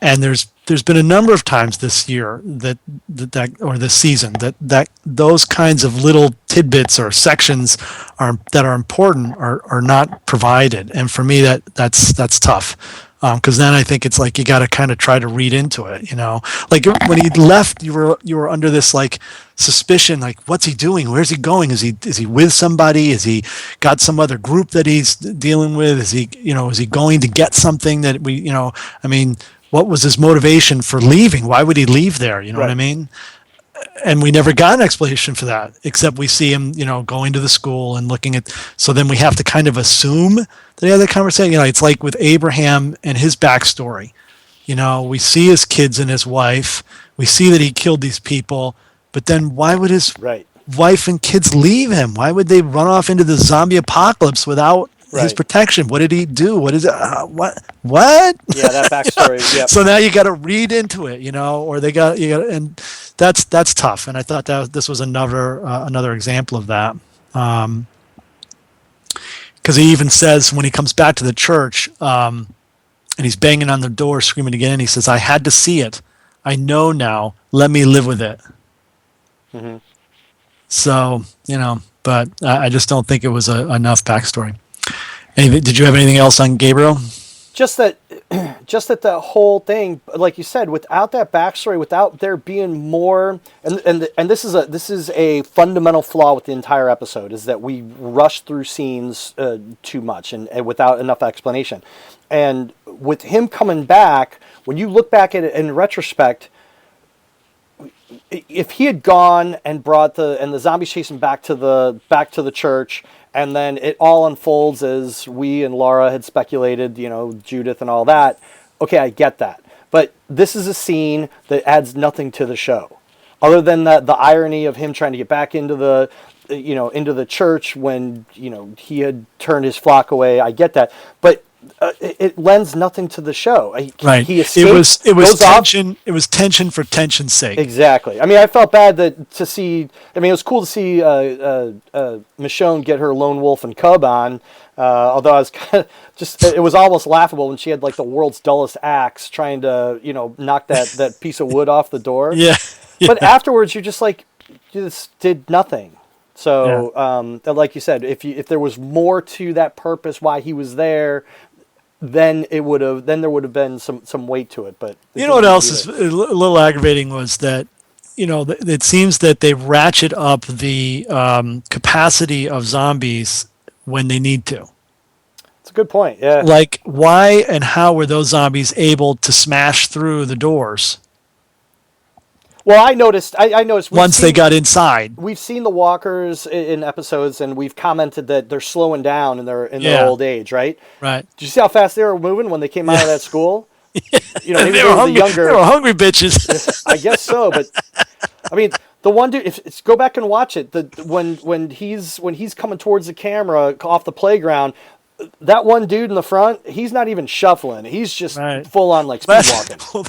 Speaker 3: And there's been a number of times this year that or this season that those kinds of little tidbits or sections that are important are not provided. And for me that's tough. Because then I think it's like you got to kind of try to read into it, Like when he left, you were under this like suspicion, like what's he doing? Where's he going? Is he with somebody? Is he got some other group that he's dealing with? Is he going to get something that what was his motivation for leaving? Why would he leave there? You know what I mean? and we never got an explanation for that, except we see him, going to the school and looking at. So then we have to kind of assume that he had that conversation. It's like with Abraham and his backstory. We see his kids and his wife. We see that he killed these people, but then why would his wife and kids leave him? Why would they run off into the zombie apocalypse without his protection? What did he do? What is it? What?
Speaker 2: Yeah, that backstory. Yep.
Speaker 3: So now you got to read into it, or and that's tough. And I thought that this was another example of that. Because he even says when he comes back to the church, and he's banging on the door, screaming again, he says, "I had to see it. I know now. Let me live with it."
Speaker 2: Mm-hmm.
Speaker 3: So, but I just don't think it was enough backstory. Did you have anything else on Gabriel?
Speaker 2: Just that the whole thing, like you said, without that backstory, without there being more, and this is a fundamental flaw with the entire episode, is that we rush through scenes too much and without enough explanation. And with him coming back, when you look back at it in retrospect, if he had gone and brought the zombies chase him back to the church, and then it all unfolds as we and Laura had speculated, Judith and all that, okay, I get that. But this is a scene that adds nothing to the show, other than the irony of him trying to get back into the church when he had turned his flock away. I get that, but it lends nothing to the show.
Speaker 3: Right.
Speaker 2: He escapes,
Speaker 3: it was tension. It was tension for tension's sake.
Speaker 2: Exactly. I mean, I felt bad it was cool to see Michonne get her lone wolf and cub on. Although I was kind of it was almost laughable when she had like the world's dullest axe trying to knock that piece of wood off the door.
Speaker 3: Yeah.
Speaker 2: But afterwards, you're just like, you just did nothing. So, like you said, if there was more to that purpose, why he was there, then there would have been some weight to it. But
Speaker 3: what else is a little aggravating was that it seems that they ratchet up the capacity of zombies when they need to.
Speaker 2: That's a good point. Yeah.
Speaker 3: Like, why and how were those zombies able to smash through the doors?
Speaker 2: Well, I noticed.
Speaker 3: Once they got inside,
Speaker 2: we've seen the walkers in episodes, and we've commented that they're slowing down in their old age, right?
Speaker 3: Right.
Speaker 2: Did you see how fast they were moving when they came out of that school?
Speaker 3: They were hungry. They were hungry bitches.
Speaker 2: I guess so, but I mean, the one dude. Go back and watch it. When he's coming towards the camera off the playground. That one dude in the front, he's not even shuffling. He's just full on like speed walking.
Speaker 3: Well,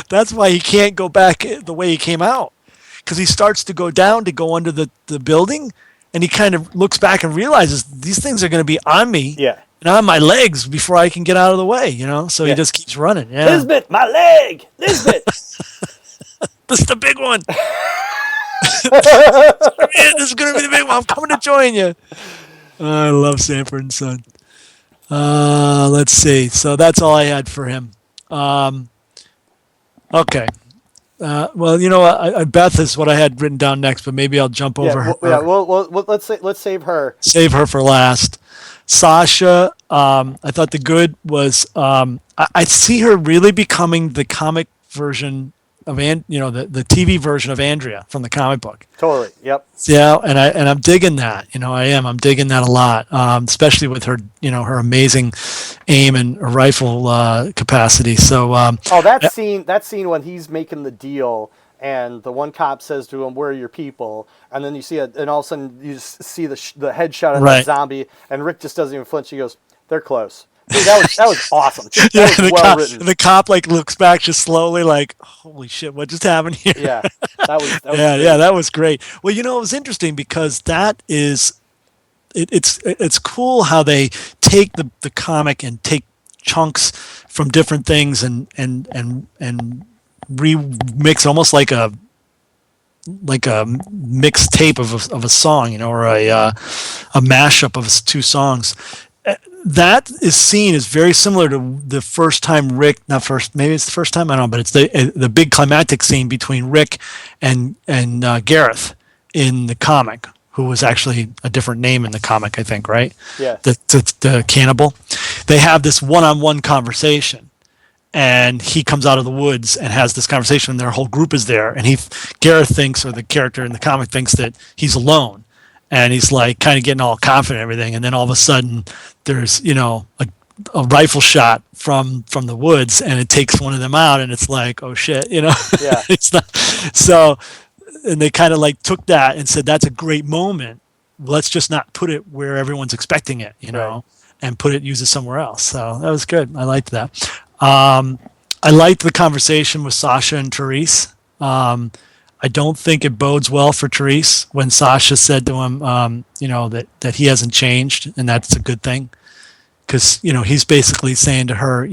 Speaker 3: that's why he can't go back the way he came out, because he starts to go down to go under the building, and he kind of looks back and realizes these things are going to be on me, and on my legs before I can get out of the way. So he just keeps running. Yeah.
Speaker 2: Lisbeth, my leg, Lisbeth.
Speaker 3: This is the big one. Man, this is going to be the big one. I'm coming to join you. I love Sanford and Son. Let's see. So that's all I had for him. Okay. Well, Beth is what I had written down next, but maybe I'll jump over her.
Speaker 2: Yeah. Well, let's save her.
Speaker 3: Save her for last. Sasha. I thought the good was. I see her really becoming the comic version of the TV version of Andrea from the comic book.
Speaker 2: Totally. Yep.
Speaker 3: Yeah, and I'm digging that. I'm digging that a lot, especially with her, her amazing aim and rifle capacity. So.
Speaker 2: That scene when he's making the deal, and the one cop says to him, "Where are your people?" And then you see and all of a sudden you just see the headshot of that zombie, and Rick just doesn't even flinch. He goes, "They're close." Dude, that was awesome. That was well written.
Speaker 3: The cop looks back just slowly, like, "Holy shit, what just happened here?"
Speaker 2: Yeah, that was
Speaker 3: that was great. Well, it was interesting because that is, it's cool how they take the comic and take chunks from different things and remix almost like a mixed tape of a song, or a mashup of two songs. That is seen as very similar to the first time maybe it's the first time, I don't know, but it's the big climactic scene between Rick and Gareth in the comic, who was actually a different name in the comic, I think, right?
Speaker 2: Yeah.
Speaker 3: The cannibal. They have this one-on-one conversation, and he comes out of the woods and has this conversation, and their whole group is there, and Gareth thinks, or the character in the comic thinks, that he's alone, and he's like kind of getting all confident and everything, and then all of a sudden there's a rifle shot from the woods, and it takes one of them out, and it's like, oh shit,
Speaker 2: Yeah.
Speaker 3: it's not so. And they kind of like took that and said, that's a great moment, let's just not put it where everyone's expecting it,
Speaker 2: Right.
Speaker 3: and use it somewhere else. So that was good. I liked that. I liked the conversation with Sasha and Therese. I don't think it bodes well for Therese when Sasha said to him, that he hasn't changed, and that's a good thing, because he's basically saying to her,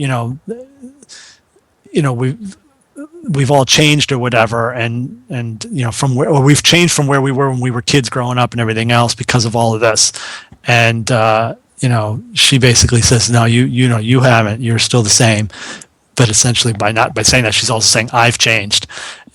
Speaker 3: we've all changed or whatever, and from where, or we've changed from where we were when we were kids growing up and everything else because of all of this, and she basically says, no, you haven't, you're still the same. But essentially by saying that, she's also saying, I've changed.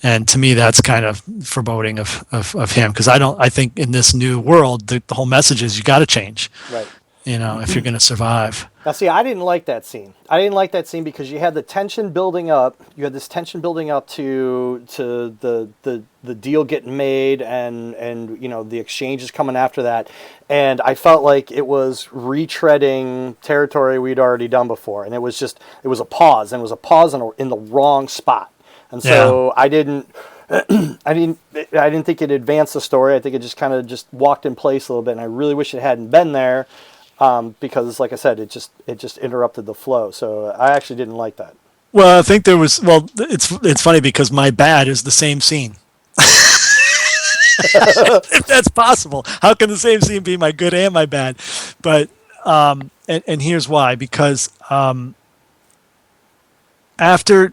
Speaker 3: And to me, that's kind of foreboding of him, because I think in this new world, the whole message is you got to change,
Speaker 2: Right.
Speaker 3: if you're going to survive.
Speaker 2: Now, see, I didn't like that scene. I didn't like that scene because you had the tension building up. You had this tension building up to the deal getting made, and the exchanges coming after that. And I felt like it was retreading territory we'd already done before, and it was a pause, and it was a pause in the wrong spot. And so I didn't think it advanced the story. I think it just kind of just walked in place a little bit, and I really wish it hadn't been there. Because, like I said, it just interrupted the flow. So I actually didn't like that.
Speaker 3: Well, I think it's funny because my bad is the same scene. If that's possible, how can the same scene be my good and my bad? But and here's why: because after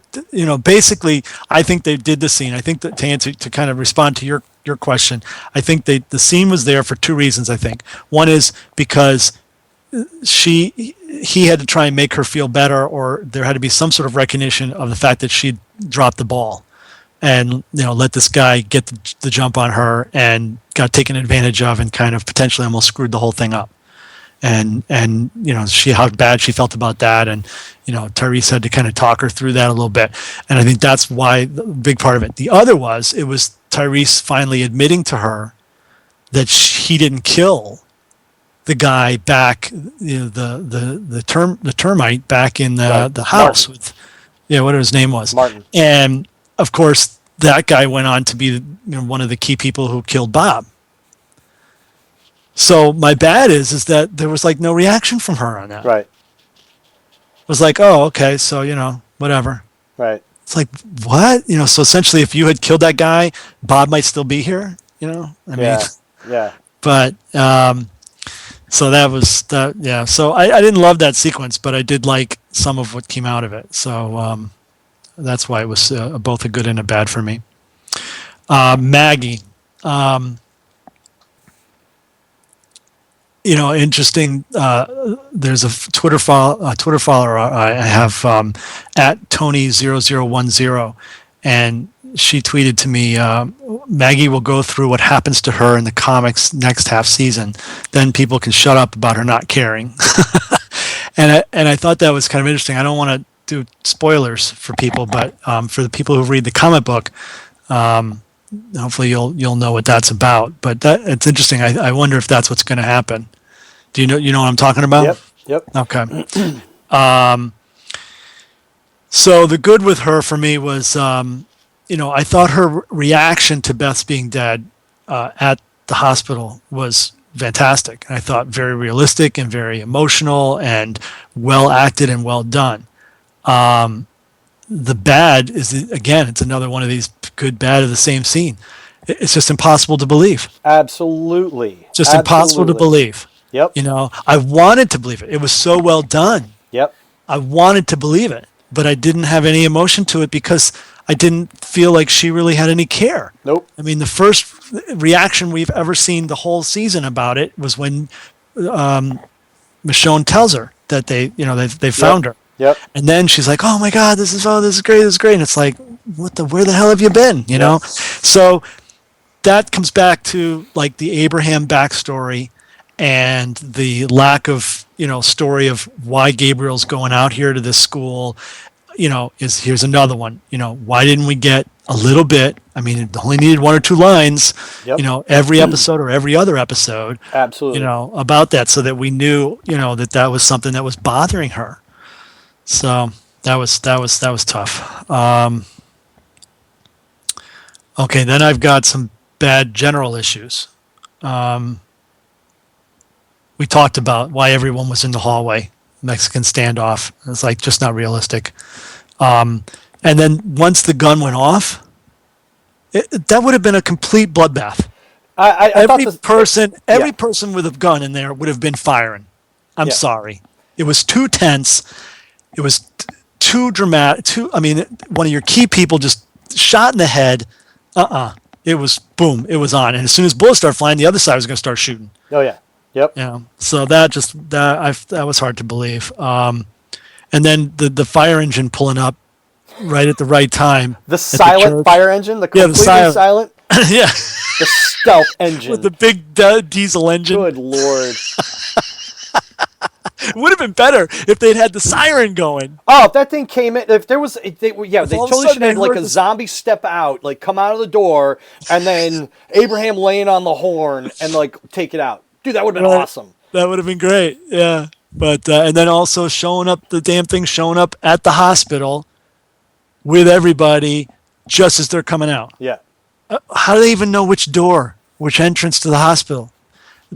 Speaker 3: basically, I think they did the scene. I think that to kind of respond to your question, I think the scene was there for two reasons. I think one is because he had to try and make her feel better, or there had to be some sort of recognition of the fact that she'd dropped the ball, and let this guy get the jump on her and got taken advantage of, and kind of potentially almost screwed the whole thing up. And how bad she felt about that, and Tyrese had to kind of talk her through that a little bit, and I think that's why the big part of it. The other was Tyrese finally admitting to her that he didn't kill the guy back, the termite back in the house
Speaker 2: Martin.
Speaker 3: with, whatever his name was,
Speaker 2: Martin.
Speaker 3: And of course, that guy went on to be one of the key people who killed Bob. So my bad is that there was like no reaction from her on that.
Speaker 2: Right.
Speaker 3: It was like, oh, okay, so whatever.
Speaker 2: Right.
Speaker 3: It's like, what? So essentially, if you had killed that guy, Bob might still be here. I mean,
Speaker 2: Yeah.
Speaker 3: But so that was that. Yeah. So I didn't love that sequence, but I did like some of what came out of it. So that's why it was both a good and a bad for me. Maggie. Interesting. There's a Twitter follower I have at Tony0010, and she tweeted to me, Maggie will go through what happens to her in the comics next half season. Then people can shut up about her not caring. and I thought that was kind of interesting. I don't want to do spoilers for people, but for the people who read the comic book, hopefully you'll know what that's about. But it's interesting. I wonder if that's what's going to happen. Do you know what I'm talking about?
Speaker 2: Yep.
Speaker 3: Okay. So the good with her for me was, I thought her reaction to Beth's being dead at the hospital was fantastic. I thought very realistic and very emotional and well acted and well done. The bad is, again, it's another one of these good, bad of the same scene. It's just impossible to believe.
Speaker 2: Absolutely.
Speaker 3: Just impossible to believe.
Speaker 2: Yep.
Speaker 3: I wanted to believe it. It was so well done.
Speaker 2: Yep.
Speaker 3: I wanted to believe it, but I didn't have any emotion to it because I didn't feel like she really had any care.
Speaker 2: Nope.
Speaker 3: I mean, the first reaction we've ever seen the whole season about it was when Michonne tells her that they found her.
Speaker 2: Yep.
Speaker 3: And then she's like, "Oh my God, this is great, and it's like, where the hell have you been? So that comes back to like the Abraham backstory and the lack of story of why Gabriel's going out here to this school. here's another one. Why didn't we get a little bit? I mean, it only needed one or two lines,
Speaker 2: Yep.
Speaker 3: Every episode or every other episode,
Speaker 2: Absolutely.
Speaker 3: About that, so that we knew, that was something that was bothering her. So that was tough. Okay, then I've got some bad general issues. We talked about why everyone was in the hallway, Mexican standoff. It's like just not realistic. And then once the gun went off, that would have been a complete bloodbath. Every person with a gun in there would have been firing. I'm sorry. It was too tense. It was too dramatic. One of your key people just shot in the head. It was boom. It was on. And as soon as bullets started flying, the other side was going to start shooting.
Speaker 2: Oh yeah. Yep.
Speaker 3: Yeah. So that was hard to believe. And then the fire engine pulling up right at the right time.
Speaker 2: The silent fire engine, the completely silent.
Speaker 3: Yeah.
Speaker 2: The stealth engine
Speaker 3: with the big diesel engine.
Speaker 2: Good Lord.
Speaker 3: It would have been better if they'd had the siren going.
Speaker 2: Oh, if that thing came in, if there was, they totally should have had like a
Speaker 3: the
Speaker 2: zombie step out, like come out of the door, and then Abraham laying on the horn and like take it out. Dude, that would have been awesome.
Speaker 3: That would have been great, yeah. But and then also the damn thing showing up at the hospital with everybody just as they're coming out.
Speaker 2: Yeah.
Speaker 3: How do they even know which entrance to the hospital?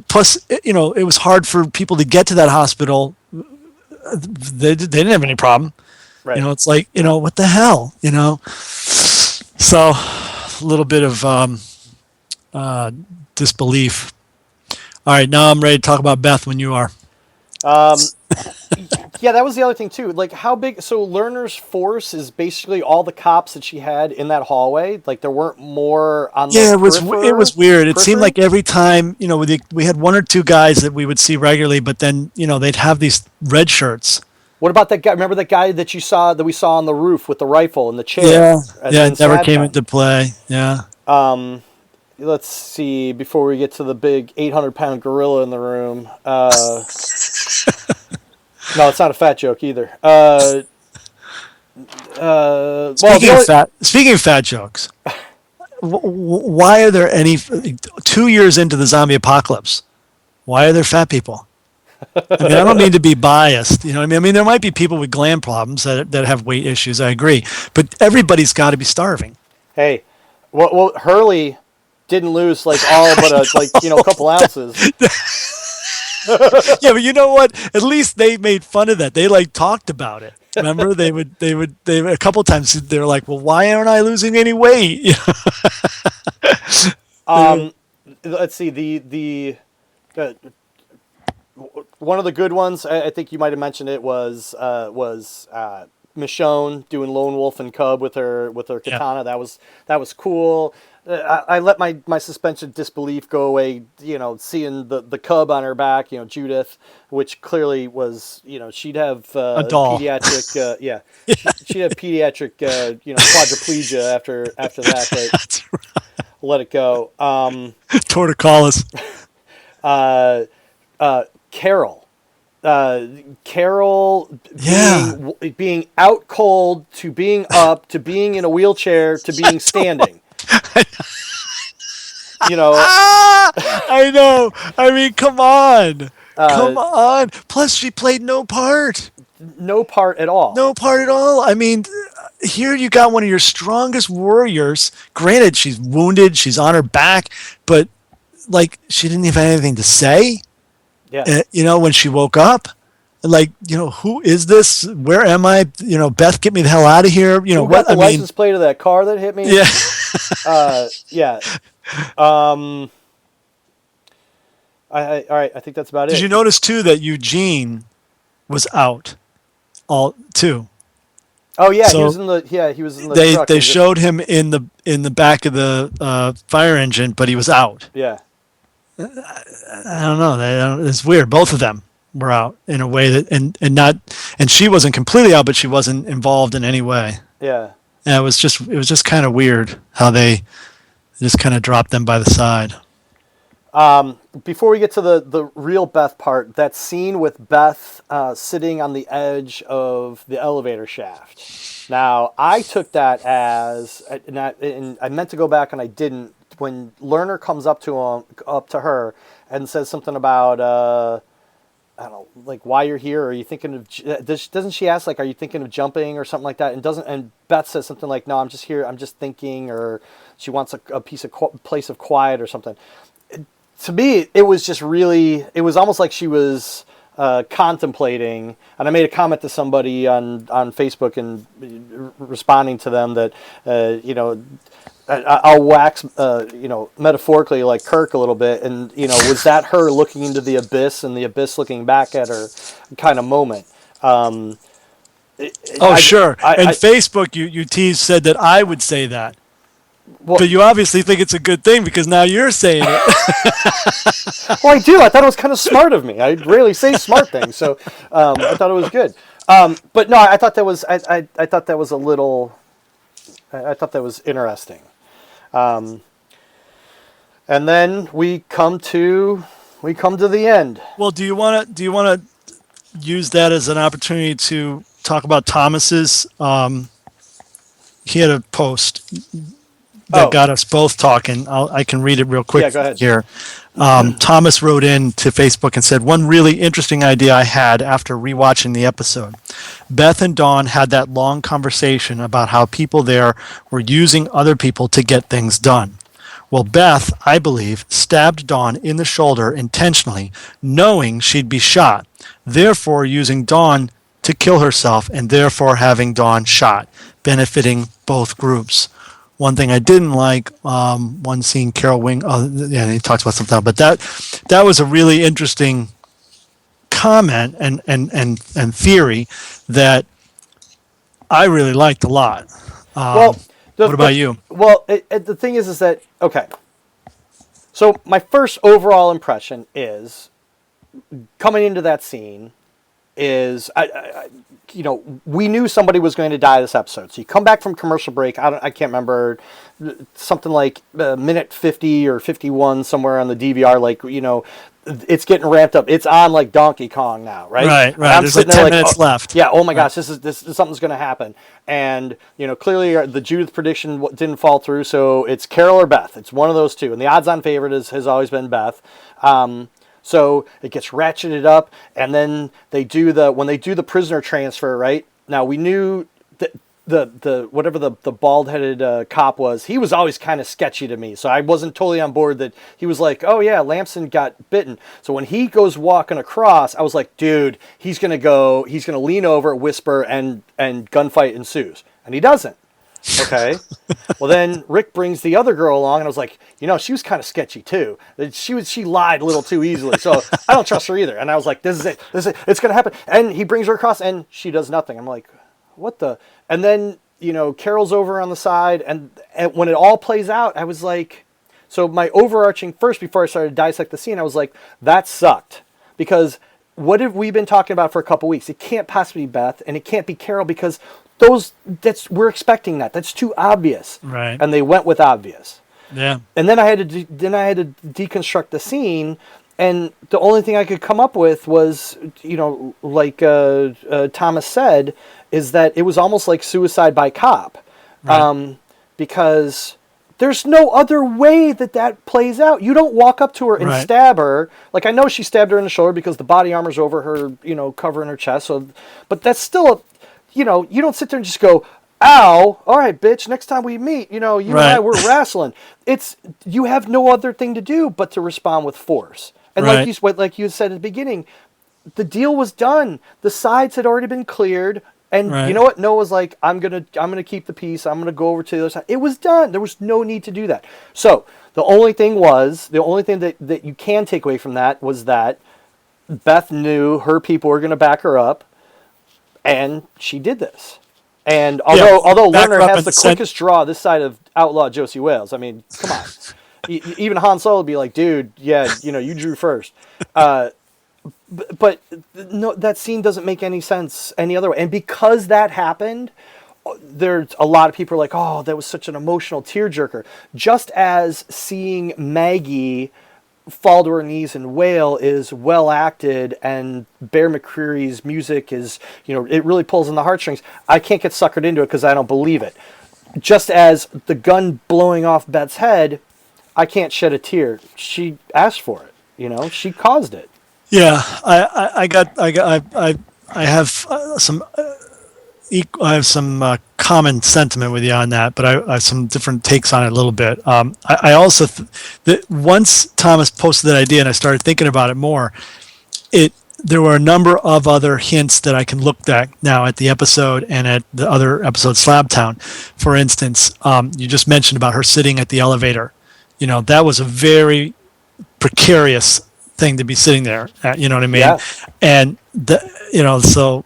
Speaker 3: Plus, it was hard for people to get to that hospital. They didn't have any problem.
Speaker 2: Right.
Speaker 3: It's like, what the hell, So, a little bit of disbelief. All right, now I'm ready to talk about Beth when you are.
Speaker 2: Yeah, that was the other thing too. Like how big? So Lerner's force is basically all the cops that she had in that hallway. Like there weren't more on.
Speaker 3: Yeah, it was weird. It seemed like every time we had one or two guys that we would see regularly, but then they'd have these red shirts.
Speaker 2: What about that guy? Remember that guy that we saw on the roof with the rifle and the chair?
Speaker 3: Yeah, it never came into play. Yeah.
Speaker 2: Let's see. Before we get to the big 800-pound gorilla in the room. No, it's not a fat joke either.
Speaker 3: Speaking of fat jokes, why are there any 2 years into the zombie apocalypse? Why are there fat people? I don't mean to be biased. I mean, there might be people with gland problems that have weight issues. I agree, but everybody's got to be starving.
Speaker 2: Hey, well, Hurley didn't lose like all but a couple ounces.
Speaker 3: Yeah, but you know what? At least they made fun of that. They talked about it. Remember, they would a couple of times they're like, "Well, why aren't I losing any weight?"
Speaker 2: Let's see the one of the good ones. I think you might have mentioned it was Michonne doing Lone Wolf and Cub with her katana. Yeah. That was cool. I let my suspension of disbelief go away, seeing the cub on her back, Judith, which clearly was, she'd have
Speaker 3: a doll.
Speaker 2: Pediatric, she'd have pediatric, quadriplegia after that, but that's right. Let it go.
Speaker 3: Torticollis.
Speaker 2: Carol. Carol being out cold to being up to being in a wheelchair to being standing.
Speaker 3: I know. I mean, come on. Come on. Plus, she played no part.
Speaker 2: No part at all.
Speaker 3: No part at all. I mean, here you got one of your strongest warriors. Granted, she's wounded. She's on her back. But, she didn't even have anything to say.
Speaker 2: Yeah.
Speaker 3: When she woke up. Who is this? Where am I? Beth, get me the hell out of here.
Speaker 2: Who got the license plate of that car that hit me?
Speaker 3: Yeah.
Speaker 2: Yeah. All right. I think that's about it.
Speaker 3: Did you notice too that Eugene was out, too?
Speaker 2: Oh yeah, so he was in the truck.
Speaker 3: They showed him in the back of the fire engine, but he was out.
Speaker 2: Yeah.
Speaker 3: I don't know. It's weird. Both of them were out in a way that and she wasn't completely out, but she wasn't involved in any way.
Speaker 2: Yeah.
Speaker 3: And it was just kind of weird how they just kind of dropped them by the side.
Speaker 2: Before we get to the real Beth part, that scene with Beth sitting on the edge of the elevator shaft. Now, I took that as, and I meant to go back and I didn't. When Lerner comes up to her and says something about, I don't know, like why you're here. Are you thinking of? Doesn't she ask like, are you thinking of jumping or something like that? And Beth says something like, no, I'm just here. I'm just thinking, or she wants a place of quiet or something. To me, it was just really, it was almost like she was contemplating, and I made a comment to somebody on Facebook and responding to them that, I'll wax, metaphorically like Kirk a little bit, and, was that her looking into the abyss and the abyss looking back at her kind of moment?
Speaker 3: Sure. Facebook, you said that I would say that.
Speaker 2: Well,
Speaker 3: but you obviously think it's a good thing because now you're saying it.
Speaker 2: Well, I do. I thought it was kind of smart of me. I rarely say smart things, so I thought it was good. But no, I thought that was I thought that was a little. I thought that was interesting. And then we come to the end.
Speaker 3: Well, do you want to use that as an opportunity to talk about Thomas's? He had a post that got us both talking. I can read it real quick.
Speaker 2: Yeah, go ahead.
Speaker 3: Here. Thomas wrote in to Facebook and said, one really interesting idea I had after rewatching the episode. Beth and Dawn had that long conversation about how people there were using other people to get things done. Well, Beth, I believe, stabbed Dawn in the shoulder intentionally, knowing she'd be shot, therefore using Dawn to kill herself and therefore having Dawn shot, benefiting both groups. One thing I didn't like, one scene, Carol Wing, he talks about something, but that was a really interesting comment and theory that I really liked a lot. What about you?
Speaker 2: Well, the thing is that, okay, so my first overall impression is, coming into that scene, is we knew somebody was going to die this episode. So you come back from commercial break. I can't remember, something like minute 50 or 51 somewhere on the DVR. Like, it's getting ramped up. It's on like Donkey Kong now, right?
Speaker 3: Right. There's like 10 minutes left.
Speaker 2: Yeah. Oh my gosh, this is something's going to happen. And clearly the Judith prediction didn't fall through. So it's Carol or Beth. It's one of those two. And the odds-on favorite has always been Beth. So it gets ratcheted up, and then when they do the prisoner transfer, right? Now we knew that the whatever the bald-headed cop was, he was always kind of sketchy to me. So I wasn't totally on board that he was like, oh yeah, Lamson got bitten. So when he goes walking across, I was like, dude, he's gonna lean over, whisper, and gunfight ensues, and he doesn't. Okay. Well, then Rick brings the other girl along, and I was like, she was kind of sketchy too. She lied a little too easily, so I don't trust her either. And I was like, this is it. It's gonna happen. And he brings her across, and she does nothing. I'm like, what the? And then Carol's over on the side, and when it all plays out, I was like, so my overarching first before I started to dissect the scene, I was like, that sucked, because what have we been talking about for a couple weeks? It can't possibly be Beth, and it can't be Carol, because we're expecting that. That's too obvious.
Speaker 3: Right.
Speaker 2: And they went with obvious.
Speaker 3: Yeah.
Speaker 2: And then I had to deconstruct the scene, and the only thing I could come up with was, like Thomas said, is that it was almost like suicide by cop. Right. Because there's no other way that plays out. You don't walk up to her and stab her. Like, I know she stabbed her in the shoulder because the body armor's over her, covering her chest. So, but that's still you don't sit there and just go, ow, all right, bitch, next time we meet, you and I, we're wrestling. You have no other thing to do but to respond with force. And like you said at the beginning, the deal was done. The sides had already been cleared. And you know what? Noah was like, I'm gonna keep the peace. I'm gonna go over to the other side. It was done. There was no need to do that. So the only thing that you can take away from that was that Beth knew her people were gonna back her up. And she did this. And although Lerner has the quickest draw this side of outlaw Josie Wales, I mean, come on. Even Han Solo would be like, dude, yeah, you drew first. But no, that scene doesn't make any sense any other way. And because that happened, there's a lot of people are like, oh, that was such an emotional tearjerker. Just as seeing Maggie fall to her knees and wail is well acted, and Bear McCreary's music is, it really pulls on the heartstrings. I can't get suckered into it because I don't believe it. Just as the gun blowing off Beth's head, I can't shed a tear. She asked for it. She caused it.
Speaker 3: Yeah, I have some common sentiment with you on that, but I have some different takes on it a little bit. I also once Thomas posted that idea and I started thinking about it more, there were a number of other hints that I can look at now at the episode and at the other episode, Slabtown. For instance, you just mentioned about her sitting at the elevator. That was a very precarious thing to be sitting there at, you know what I mean?
Speaker 2: Yeah.
Speaker 3: And so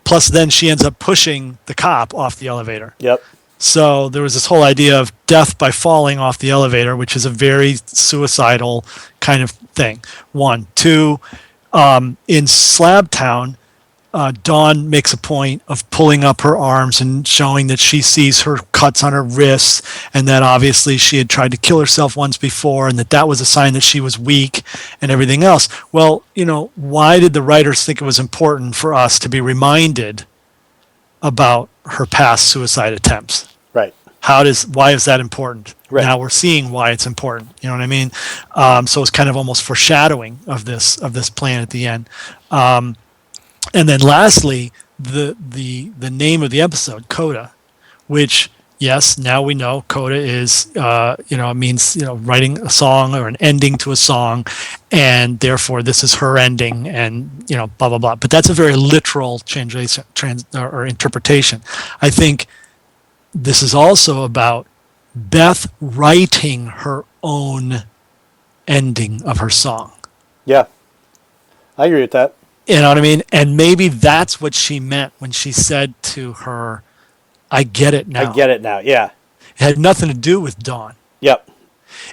Speaker 3: plus then she ends up pushing the cop off the elevator.
Speaker 2: Yep.
Speaker 3: So there was this whole idea of death by falling off the elevator, which is a very suicidal kind of thing. 1, 2, in Slabtown, Dawn makes a point of pulling up her arms and showing that she sees her cuts on her wrists, and that obviously she had tried to kill herself once before, and that was a sign that she was weak and everything else. Well, why did the writers think it was important for us to be reminded about her past suicide attempts?
Speaker 2: Right.
Speaker 3: Why is that important?
Speaker 2: Right.
Speaker 3: Now we're seeing why it's important. You know what I mean? So it's kind of almost foreshadowing of this plan at the end. And then lastly, the name of the episode, Coda, which, yes, now we know Coda is, it means, writing a song or an ending to a song, and therefore this is her ending, and, blah, blah, blah. But that's a very literal translation or interpretation. I think this is also about Beth writing her own ending of her song.
Speaker 2: Yeah, I agree with that.
Speaker 3: You know what I mean? And maybe that's what she meant when she said to her, I get it now.
Speaker 2: I get it now, yeah.
Speaker 3: It had nothing to do with Dawn.
Speaker 2: Yep.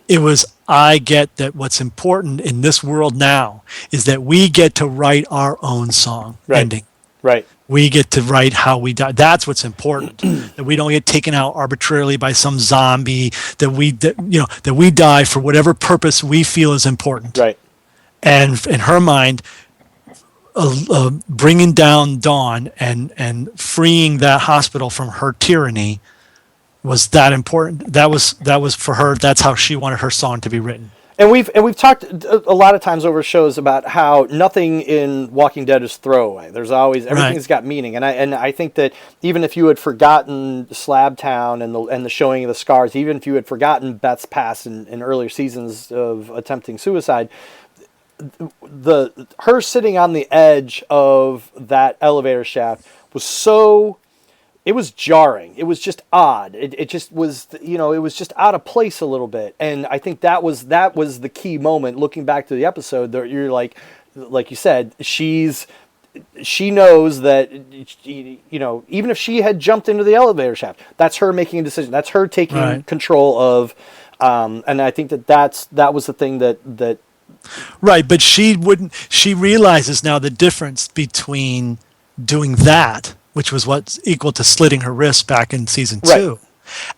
Speaker 3: It was, I get that what's important in this world now is that we get to write our own song ending.
Speaker 2: Right.
Speaker 3: We get to write how we die. That's what's important. That we don't get taken out arbitrarily by some zombie. That we die for whatever purpose we feel is important.
Speaker 2: Right.
Speaker 3: And in her mind, bringing down Dawn and freeing that hospital from her tyranny was that important. That was for her. That's how she wanted her song to be written.
Speaker 2: And we've talked a lot of times over shows about how nothing in Walking Dead is throwaway. There's always everything's got meaning, and I think that even if you had forgotten Slabtown and the showing of the scars, even if you had forgotten Beth's past in earlier seasons of attempting suicide, her sitting on the edge of that elevator shaft was so. It was jarring. It was just odd. It just was, it was just out of place a little bit. And I think that was the key moment. Looking back to the episode, that you're like you said, she knows that, even if she had jumped into the elevator shaft, that's her making a decision. That's her taking control of. And I think that was the thing that.
Speaker 3: Right, but she realizes now the difference between doing that, which was what's equal to slitting her wrist back in season 2,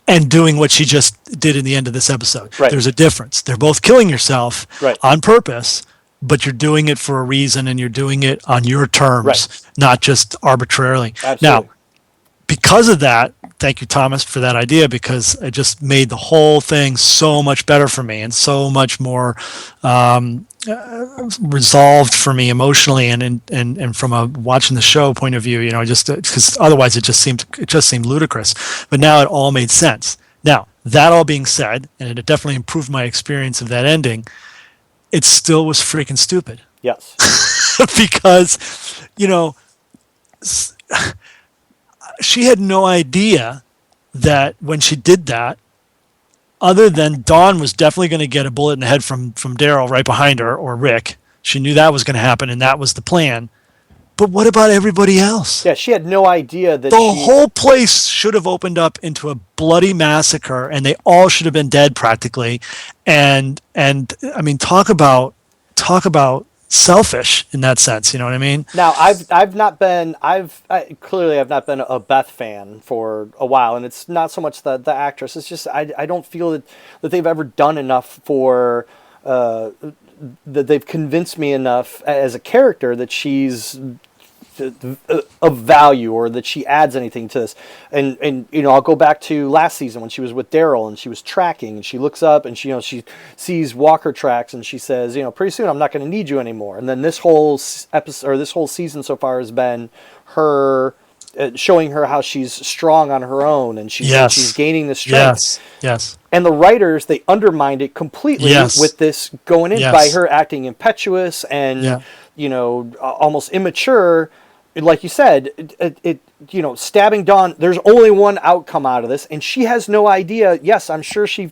Speaker 3: and doing what she just did in the end of this episode.
Speaker 2: Right.
Speaker 3: There's a difference. They're both killing yourself on purpose, but you're doing it for a reason, and you're doing it on your terms, not just arbitrarily.
Speaker 2: Absolutely.
Speaker 3: Now, because of that, thank you, Thomas, for that idea, because it just made the whole thing so much better for me and so much more resolved for me emotionally and from a watching the show point of view, just because otherwise it just seemed ludicrous. But now it all made sense. Now, that all being said, and it definitely improved my experience of that ending, it still was freaking stupid.
Speaker 2: Yes.
Speaker 3: Because, she had no idea that when she did that, other than Dawn was definitely going to get a bullet in the head from Daryl right behind her, or Rick. She knew that was going to happen, and that was the plan. But what about everybody else?
Speaker 2: Yeah, she had no idea that
Speaker 3: the whole place should have opened up into a bloody massacre, and they all should have been dead practically. And I mean, talk about selfish in that sense. You know what I mean?
Speaker 2: Now, I've not been a Beth fan for a while, and it's not so much the actress. It's just I don't feel that they've ever done enough for that they've convinced me enough as a character that she's of value, or that she adds anything to this. And I'll go back to last season when she was with Daryl and she was tracking, and she looks up and she sees walker tracks, and she says, pretty soon I'm not going to need you anymore. And then this whole episode, or this whole season so far, has been her showing her how she's strong on her own, and she's gaining the strength.
Speaker 3: Yes.
Speaker 2: And the writers, they undermined it completely with this going in by her acting impetuous and almost immature. Like you said, it stabbing Dawn. There's only one outcome out of this, and she has no idea. Yes, I'm sure she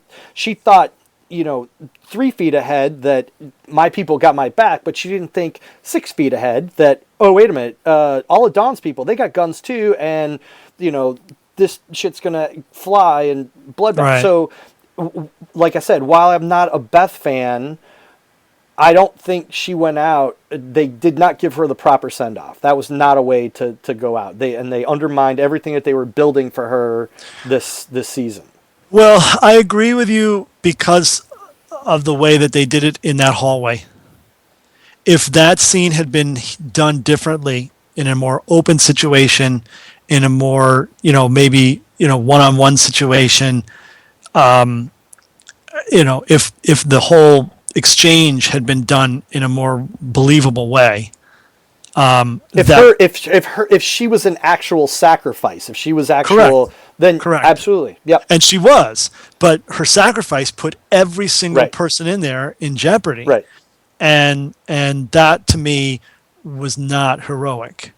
Speaker 2: thought 3 feet ahead that my people got my back, but she didn't think 6 feet ahead that, oh, wait a minute, all of Dawn's people, they got guns too, and this shit's gonna fly and bloodbath.
Speaker 3: Right.
Speaker 2: So, like I said, while I'm not a Beth fan, I don't think she went out. They did not give her the proper send off. That was not a way to go out. They undermined everything that they were building for her this season.
Speaker 3: Well, I agree with you because of the way that they did it in that hallway. If that scene had been done differently, in a more open situation, in a more, maybe, one-on-one situation, if the whole exchange had been done in a more believable way.
Speaker 2: If she was an actual sacrifice, if she was actual, then
Speaker 3: correct.
Speaker 2: Absolutely, yep.
Speaker 3: And she was, but her sacrifice put every single person in there in jeopardy.
Speaker 2: Right.
Speaker 3: And that to me was not heroic.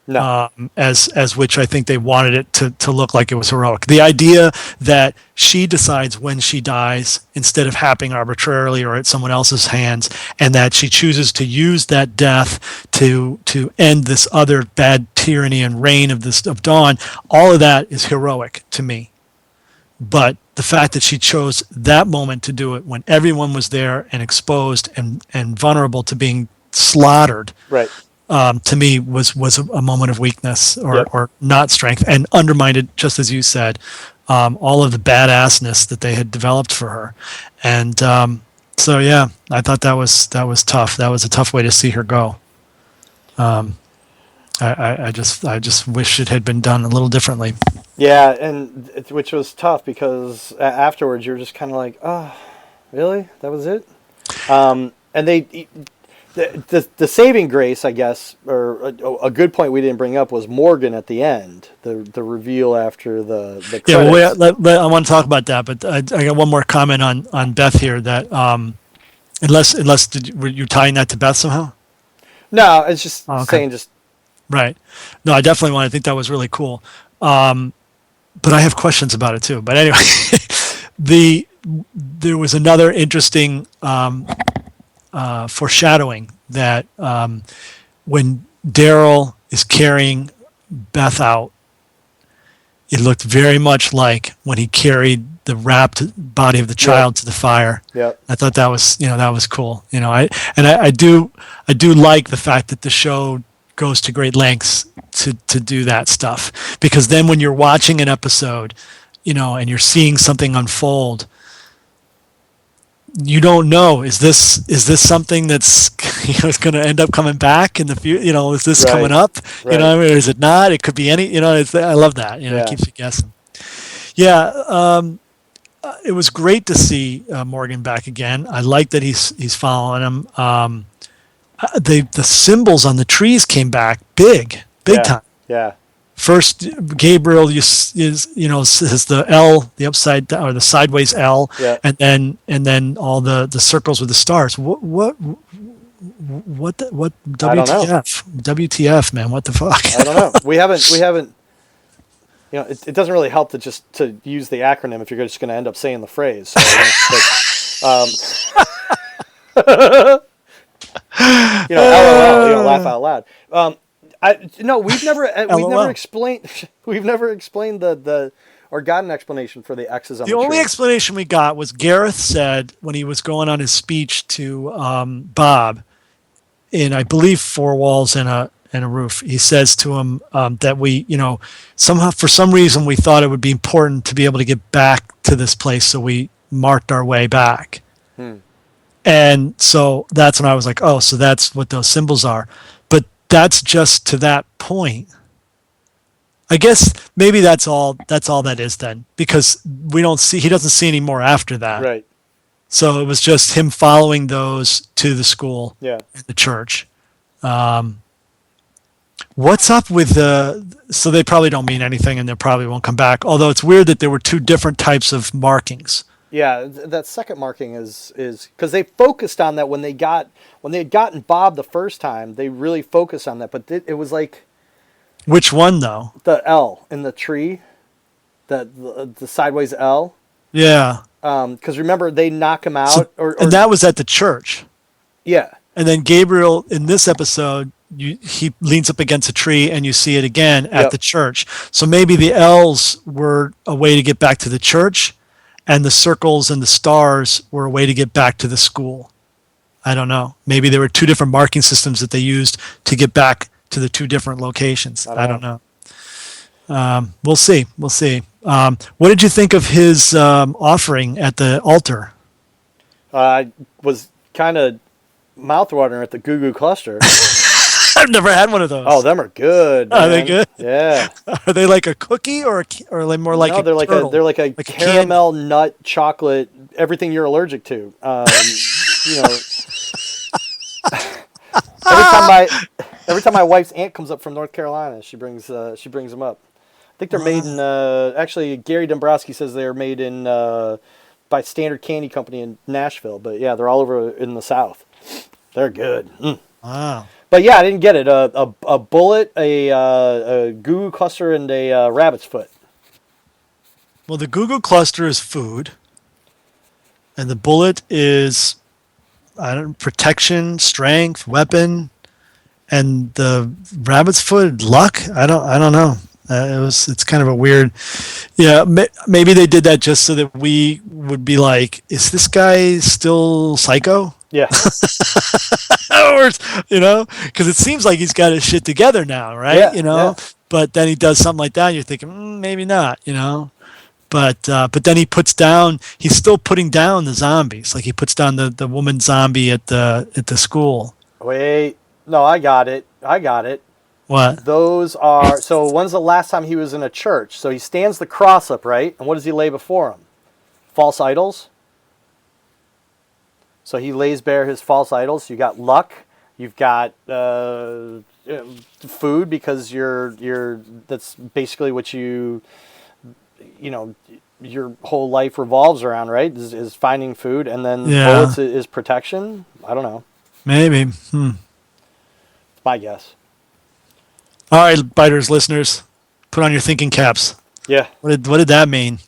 Speaker 2: No.
Speaker 3: As which I think they wanted it to look like it was heroic. The idea that she decides when she dies instead of happening arbitrarily or at someone else's hands, and that she chooses to use that death to end this other bad tyranny and reign of Dawn, all of that is heroic to me. But the fact that she chose that moment to do it when everyone was there and exposed and vulnerable to being slaughtered,
Speaker 2: right.
Speaker 3: To me was a moment of weakness or not strength, and undermined it, just as you said, all of the badassness that they had developed for her. And so yeah, I thought that was tough. That was a tough way to see her go. I just wish it had been done a little differently.
Speaker 2: Yeah, and which was tough because afterwards you're just kind of like, oh, really? That was it? And they. The saving grace, I guess, or a good point we didn't bring up was Morgan at the end, the reveal after the credits.
Speaker 3: Yeah, well, I want to talk about that, but I got one more comment on Beth here. That unless were you tying that to Beth somehow?
Speaker 2: No, it's just saying just
Speaker 3: right. No, I definitely want. I think that was really cool. But I have questions about it too. But anyway, there was another interesting. Foreshadowing that when Daryl is carrying Beth out, it looked very much like when he carried the wrapped body of the child to the fire.
Speaker 2: Yeah,
Speaker 3: I thought that was cool. I do like the fact that the show goes to great lengths to do that stuff, because then when you're watching an episode, and you're seeing something unfold, you don't know, is this something that's going to end up coming back in the future? Is this coming up?
Speaker 2: Right.
Speaker 3: Or is it not? It could be any. I love that. It keeps you guessing. Yeah, it was great to see Morgan back again. I like that he's following him. The symbols on the trees came back big time.
Speaker 2: Yeah.
Speaker 3: First, Gabriel is the L, the upside down, or the sideways L, and then all the circles with the stars. What WTF? WTF, man? What the fuck?
Speaker 2: I don't know. We haven't. It doesn't really help to use the acronym if you're just going to end up saying the phrase. So, LOL. Laugh out loud. We've never explained the or got an explanation for the X's on the
Speaker 3: only
Speaker 2: tree.
Speaker 3: explanation we got was Gareth said when he was going on his speech to Bob in, I believe, 4 walls and a roof. He says to him that we, somehow for some reason we thought it would be important to be able to get back to this place, so we marked our way back. And so that's when I was like, oh, so that's what those symbols are. But that's just to that point. I guess maybe that's all that is then, because he doesn't see any more after that.
Speaker 2: Right.
Speaker 3: So it was just him following those to the school
Speaker 2: Yeah.
Speaker 3: and the church. What's up with so they probably don't mean anything and they probably won't come back. Although it's weird that there were two different types of markings.
Speaker 2: Yeah, that second marking is because they focused on that when they had gotten Bob the first time. They really focused on that, but it was like
Speaker 3: Which one though?
Speaker 2: the L in the tree, the sideways L.
Speaker 3: Yeah.
Speaker 2: Because remember they knock him out,
Speaker 3: So, and that was at the church.
Speaker 2: yeah,
Speaker 3: And then Gabriel in this episode, he leans up against a tree, and you see it again at
Speaker 2: Yep.
Speaker 3: the church. So maybe the L's were a way to get back to the church, and the circles and the stars were a way to get back to the school. I don't know. Maybe there were two different marking systems that they used to get back to the two different locations. I don't know. We'll see. We'll see. What did you think of his offering at the altar?
Speaker 2: I was kind of mouthwatering at the Goo Goo Cluster.
Speaker 3: I've never had one of those.
Speaker 2: Oh, them are good.
Speaker 3: Are they
Speaker 2: man.
Speaker 3: good?
Speaker 2: Yeah.
Speaker 3: Are they like a cookie or are they more like
Speaker 2: No,
Speaker 3: a
Speaker 2: they're like
Speaker 3: turtle?
Speaker 2: they're like a
Speaker 3: Like a
Speaker 2: caramel nut chocolate, everything you're allergic to. You know, every time my wife's aunt comes up from North Carolina, she brings them up. I think they're made in actually Gary Dombrowski says they're made in by Standard Candy Company in Nashville, but yeah, they're all over in the South. They're good. Mm.
Speaker 3: Wow.
Speaker 2: But yeah, I didn't get it. A bullet, a Goo Goo Cluster, and a rabbit's foot.
Speaker 3: Well, the Goo Goo Cluster is food, and the bullet is protection, strength, weapon, and the rabbit's foot luck. I don't know. It's kind of a weird. Yeah, maybe they did that just so that we would be like, is this guy still psycho?
Speaker 2: Yeah.
Speaker 3: Or, because it seems like he's got his shit together now, right?
Speaker 2: Yeah,
Speaker 3: But then he does something like that, and you're thinking, maybe not, But then he's still putting down the zombies. Like he puts down the woman zombie at the school.
Speaker 2: Wait. No, I got it.
Speaker 3: What?
Speaker 2: Those are... So when's the last time he was in a church? So he stands the cross up, right? And what does he lay before him? False idols? So he lays bare his false idols. You got luck. You've got food because that's basically what your whole life revolves around, right? Is finding food, and then bullets is protection. I don't know.
Speaker 3: Maybe.
Speaker 2: It's my guess.
Speaker 3: All right, Biters listeners, put on your thinking caps.
Speaker 2: Yeah.
Speaker 3: What did that mean?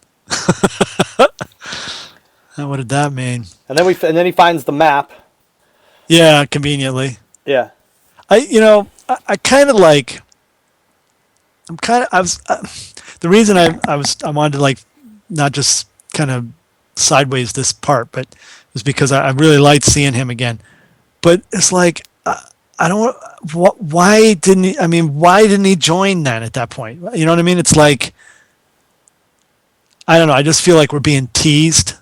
Speaker 3: What did that mean?
Speaker 2: And then he finds the map.
Speaker 3: Yeah, conveniently.
Speaker 2: Yeah.
Speaker 3: The reason I wanted to like not just kind of sideways this part, but it was because I really liked seeing him again. But it's like I don't. Why didn't he? I mean, why didn't he join then at that point? You know what I mean? It's like I don't know. I just feel like we're being teased.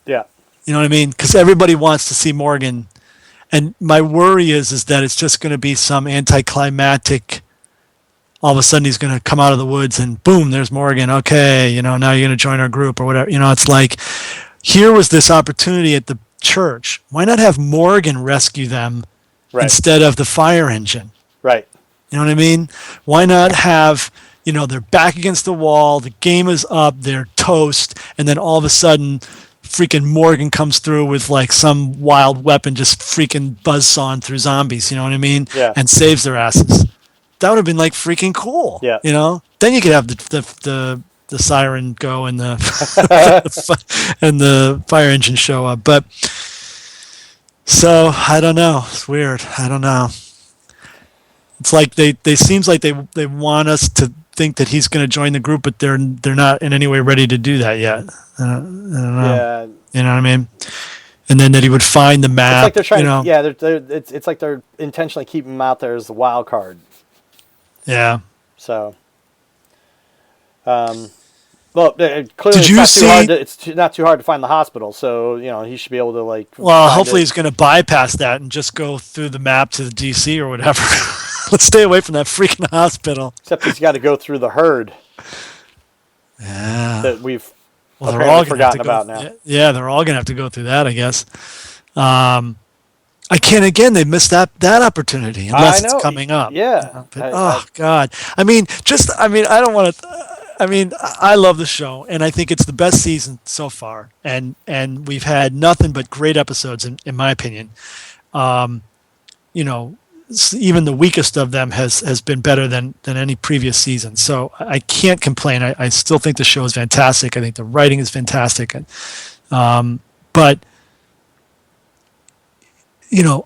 Speaker 2: Yeah.
Speaker 3: You know what I mean? Because everybody wants to see Morgan, and my worry is that it's just going to be some anticlimactic. All of a sudden, he's going to come out of the woods, and boom, there's Morgan. Okay, now you're going to join our group or whatever. It's like here was this opportunity at the church. Why not have Morgan rescue them instead of the fire engine?
Speaker 2: Right.
Speaker 3: You know what I mean? Why not have they're back against the wall, the game is up, they're toast, and then all of a sudden freaking Morgan comes through with like some wild weapon just freaking buzzsawing through zombies, you know what I mean?
Speaker 2: Yeah.
Speaker 3: And saves their asses. That would have been like freaking cool.
Speaker 2: Yeah.
Speaker 3: Then you could have the siren go and the and the fire engine show up. But so I don't know. It's weird. I don't know. It's like they seems like they want us to think that he's going to join the group, but they're not in any way ready to do that yet. I don't know.
Speaker 2: Yeah.
Speaker 3: You know what I mean? And then that he would find the map.
Speaker 2: It's like they're trying. Yeah. It's like they're intentionally keeping him out there as the wild card.
Speaker 3: Yeah.
Speaker 2: So. Well, clearly
Speaker 3: Did you see?
Speaker 2: It's not too hard to find the hospital, so he should be able to
Speaker 3: Well, hopefully he's going to bypass that and just go through the map to the DC or whatever. Let's stay away from that freaking hospital.
Speaker 2: Except he's got to go through the herd.
Speaker 3: Yeah.
Speaker 2: That we've
Speaker 3: they're all
Speaker 2: forgotten about now.
Speaker 3: Yeah, they're all going to have to go through that, I guess. I can't again. They missed that opportunity unless it's coming up.
Speaker 2: Yeah.
Speaker 3: But, God. I don't want to. I love the show, and I think it's the best season so far. And we've had nothing but great episodes, in my opinion. Even the weakest of them has been better than any previous season. So I can't complain. I still think the show is fantastic. I think the writing is fantastic. But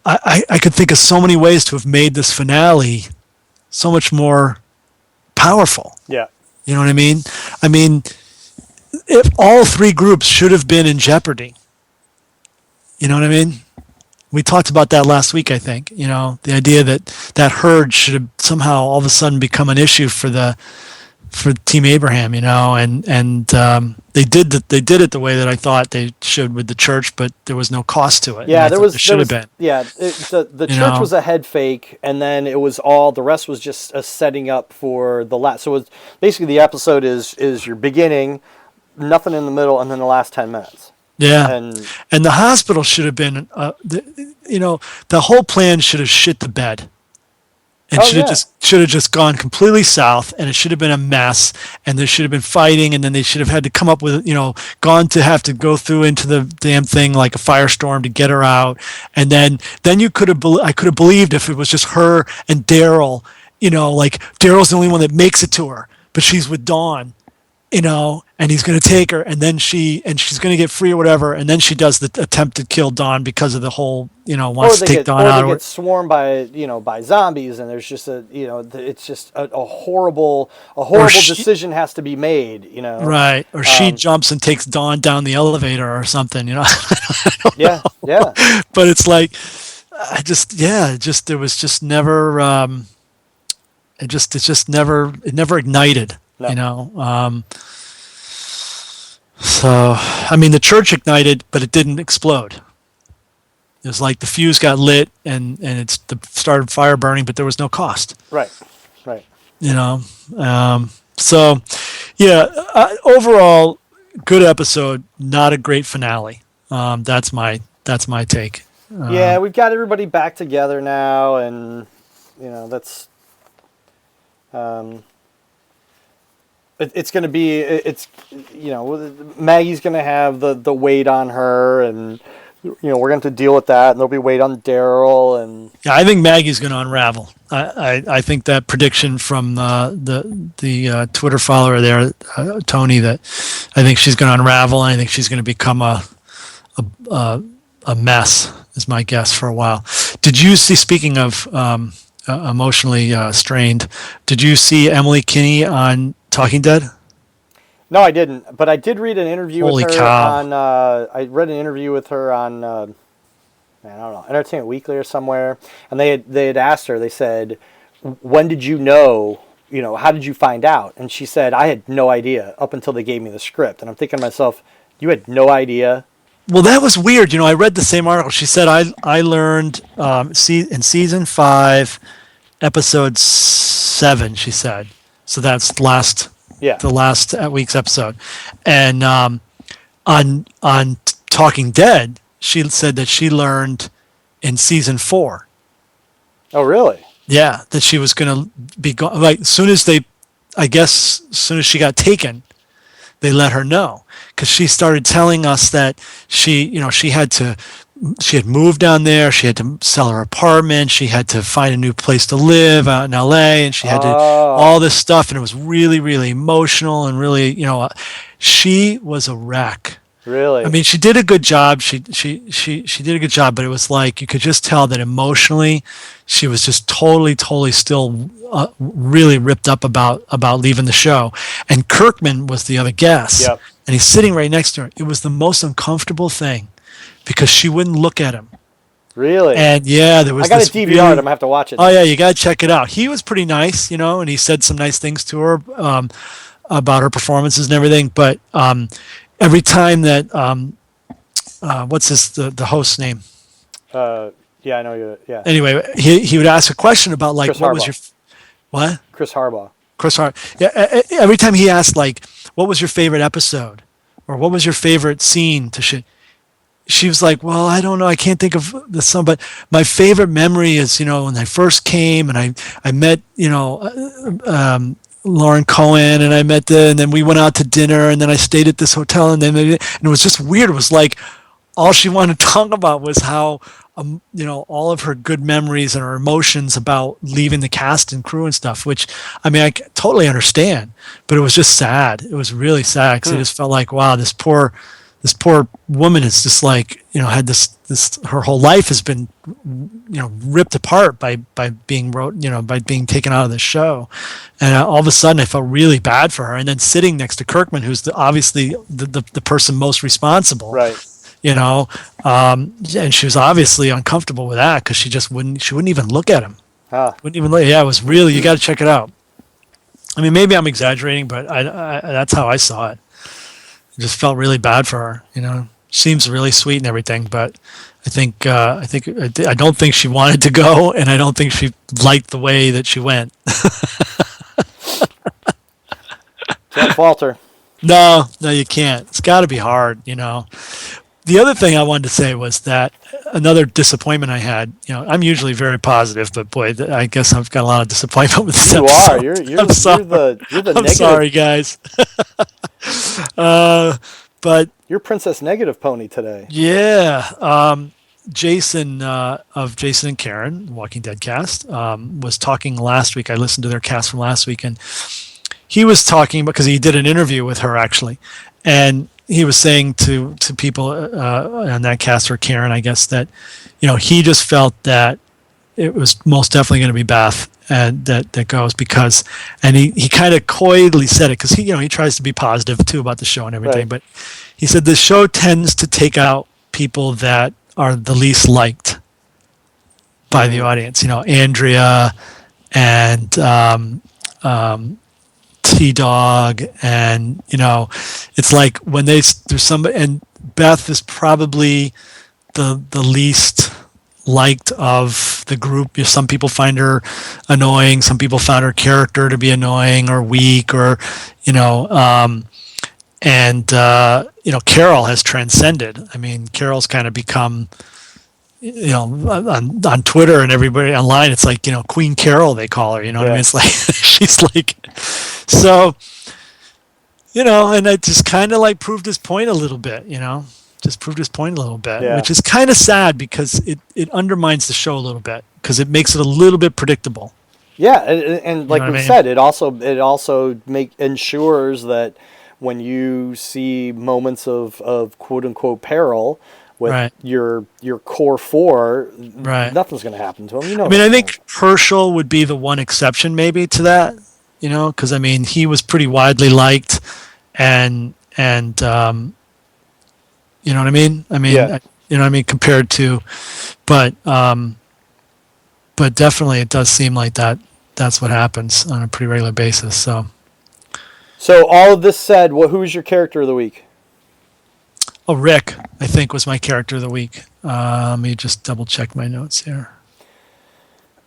Speaker 3: I could think of so many ways to have made this finale so much more powerful.
Speaker 2: Yeah.
Speaker 3: You know what I mean? I mean, if all three groups should have been in jeopardy. You know what I mean? We talked about that last week, I think. The idea that herd should have somehow all of a sudden become an issue for Team Abraham, and they did it the way that I thought they should with the church, but there was no cost to it.
Speaker 2: Yeah, there
Speaker 3: should have been.
Speaker 2: Yeah, the church was a head fake, and then it was the rest was just a setting up for the last. So it's basically the episode is your beginning, nothing in the middle, and then the last 10 minutes.
Speaker 3: Yeah, and the hospital should have been, the whole plan should have shit the bed. And should have just gone completely south, and it should have been a mess, and there should have been fighting, and then they should have had to come up with, have to go through into the damn thing like a firestorm to get her out, and then I could have believed if it was just her and Daryl, Daryl's the only one that makes it to her, but she's with Dawn, and he's going to take her, and then she's going to get free or whatever, and then she does the attempt to kill Dawn because of the whole, wants to take Dawn out.
Speaker 2: Or they get swarmed by zombies, and there's just it's just a horrible decision has to be made,
Speaker 3: Right, or she jumps and takes Dawn down the elevator or something,
Speaker 2: Yeah.
Speaker 3: But it's like, there was just never, it never ignited.
Speaker 2: No.
Speaker 3: So, the church ignited, but it didn't explode. It was like the fuse got lit and started fire burning, but there was no cost.
Speaker 2: Right.
Speaker 3: So, yeah, overall, good episode, not a great finale. That's my take.
Speaker 2: Yeah, we've got everybody back together now, and, that's... It's going to be, Maggie's going to have the weight on her, and, we're going to have to deal with that, and there'll be weight on Daryl, and...
Speaker 3: Yeah, I think Maggie's going to unravel. I think that prediction from the Twitter follower there, Tony, that I think she's going to unravel, and I think she's going to become a mess, is my guess for a while. Did you see, speaking of emotionally strained, did you see Emily Kinney on Talking Dead?
Speaker 2: No, I didn't. But I did read an interview
Speaker 3: Holy
Speaker 2: with her
Speaker 3: cow.
Speaker 2: on. I read an interview with her on. I don't know, Entertainment Weekly or somewhere, and they had asked her. They said, "When did you know? How did you find out?" And she said, "I had no idea up until they gave me the script." And I'm thinking to myself, "You had no idea."
Speaker 3: Well, that was weird. I read the same article. She said, "I learned in season 5, episode 7." She said. So that's the last week's episode, and on Talking Dead, she said that she learned in season 4.
Speaker 2: Oh, really?
Speaker 3: Yeah, that she was going to be gone. Like as soon as she got taken, they let her know, because she started telling us that she had moved down there. She had to sell her apartment. She had to find a new place to live out in LA, and she had to all this stuff. And it was really, really emotional, and really, she was a wreck.
Speaker 2: Really?
Speaker 3: She did a good job. She did a good job, but it was like you could just tell that emotionally, she was just totally still really ripped up about leaving the show. And Kirkman was the other guest,
Speaker 2: Yep.
Speaker 3: and he's sitting right next to her. It was the most uncomfortable thing, because she wouldn't look at him.
Speaker 2: Really?
Speaker 3: And yeah, there was.
Speaker 2: I got
Speaker 3: this
Speaker 2: a DVR.
Speaker 3: really,
Speaker 2: I'm gonna have to watch it.
Speaker 3: Oh yeah, you gotta check it out. He was pretty nice, and he said some nice things to her. about her performances and everything. But every time that what's the host's name?
Speaker 2: Yeah, I know you. Yeah,
Speaker 3: Anyway, he would ask a question about like
Speaker 2: Chris
Speaker 3: what
Speaker 2: Harbaugh.
Speaker 3: was your what?
Speaker 2: Chris Harbaugh.
Speaker 3: Chris Hart. Yeah, every time he asked like what was your favorite episode or what was your favorite scene to shoot, she was like, well, I don't know, I can't think of the song, but my favorite memory is, when I first came and I met, Lauren Cohen, and and then we went out to dinner, and then I stayed at this hotel, and it was just weird. It was like all she wanted to talk about was how, all of her good memories and her emotions about leaving the cast and crew and stuff, which, I mean, I totally understand, but it was just sad. It was really sad because I just felt like, wow, this poor woman is just like, had this her whole life has been, ripped apart by being by being taken out of the show. And all of a sudden I felt really bad for her. And then sitting next to Kirkman, who's obviously the person most responsible.
Speaker 2: Right.
Speaker 3: And she was obviously uncomfortable with that because she wouldn't even look at him. Wouldn't even look. Yeah, it was really, you got to check it out. I mean, maybe I'm exaggerating, but I that's how I saw it. It just felt really bad for her. Seems really sweet and everything, but I don't think she wanted to go, and I don't think she liked the way that she went.
Speaker 2: Can't falter.
Speaker 3: No, you can't. It's got to be hard. The other thing I wanted to say was that another disappointment I had. I'm usually very positive, but boy, I guess I've got a lot of disappointment with this episode.
Speaker 2: You're
Speaker 3: I'm sorry.
Speaker 2: You're the
Speaker 3: I'm
Speaker 2: negative.
Speaker 3: sorry, guys. But
Speaker 2: you're Princess Negative Pony today.
Speaker 3: Yeah. Jason of Jason and Karen, Walking Dead cast, was talking last week. I listened to their cast from last week, and he was talking because he did an interview with her actually, and he was saying to people on that cast, or Karen, I guess, that he just felt that it was most definitely going to be Beth and that goes because, and he kind of coyly said it because he tries to be positive too about the show and everything,
Speaker 2: right.
Speaker 3: But he said the show tends to take out people that are the least liked by the audience. Andrea and T-Dog, and it's like when there's somebody, and Beth is probably the least liked of the group. Some people find her annoying, some people found her character to be annoying or weak, or Carol has transcended. I mean, Carol's kind of become, on Twitter and everybody online, it's like, Queen Carol, they call her, what I mean? It's like, she's like, so, and it just kind of like proved his point a little bit, which is kind of sad because it undermines the show a little bit because it makes it a little bit predictable.
Speaker 2: Yeah. And like we said, it also ensures that when you see moments of quote unquote peril with your core four, nothing's going to happen to him.
Speaker 3: I think Herschel would be the one exception maybe to that, because I mean he was pretty widely liked, and you know what I mean? Compared to, but definitely it does seem like that's what happens on a pretty regular basis.
Speaker 2: So all of this said, who's your character of the week?
Speaker 3: Oh, Rick, I think, was my character of the week. Let me just double check my notes here.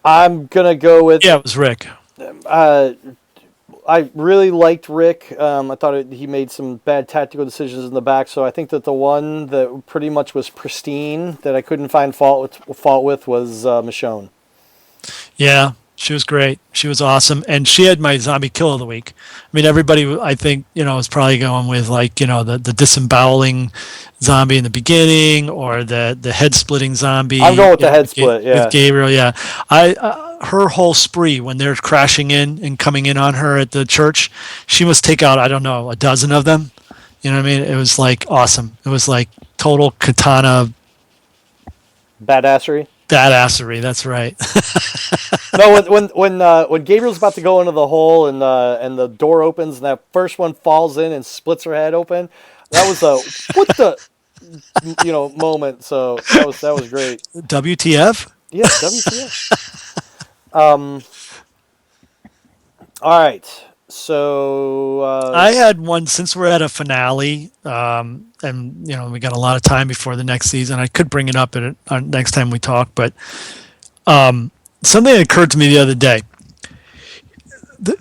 Speaker 2: I'm going to go with...
Speaker 3: Yeah, it was Rick.
Speaker 2: I really liked Rick. I thought he made some bad tactical decisions in the back, so I think that the one that pretty much was pristine that I couldn't find fault with was Michonne.
Speaker 3: Yeah, she was great. She was awesome, and she had my zombie kill of the week. I mean, everybody, I think, is probably going with like, the disemboweling zombie in the beginning, or the head splitting zombie.
Speaker 2: I'm going with the head split. Yeah,
Speaker 3: with Gabriel. Yeah, her whole spree when they're crashing in and coming in on her at the church, she must take out, I don't know, a dozen of them. You know what I mean? It was like awesome. It was like total katana
Speaker 2: badassery.
Speaker 3: That's right.
Speaker 2: No, when Gabriel's about to go into the hole and the door opens and that first one falls in and splits her head open, that was a what the moment. So that was great.
Speaker 3: WTF?
Speaker 2: Yes, WTF. All right. So
Speaker 3: I had one, since we're at a finale, and we got a lot of time before the next season. I could bring it up next time we talk, but something that occurred to me the other day.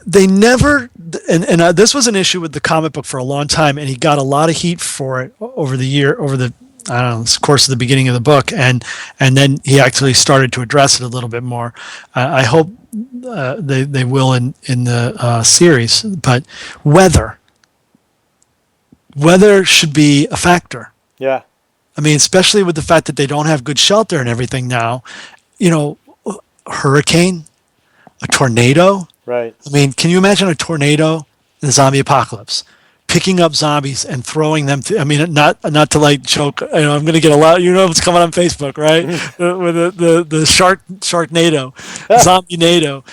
Speaker 3: They never, and this was an issue with the comic book for a long time, and he got a lot of heat for it over the I don't know, course of the beginning of the book, and then he actually started to address it a little bit more. I hope they will in the series, but weather should be a factor.
Speaker 2: Yeah.
Speaker 3: I mean, especially with the fact that they don't have good shelter and everything now. A hurricane, a tornado.
Speaker 2: Right.
Speaker 3: I mean, can you imagine a tornado in the zombie apocalypse, picking up zombies and throwing them to? I mean, not to like joke. I'm going to get a lot. What's coming on Facebook, right? With the Sharknado, Zombie-nado.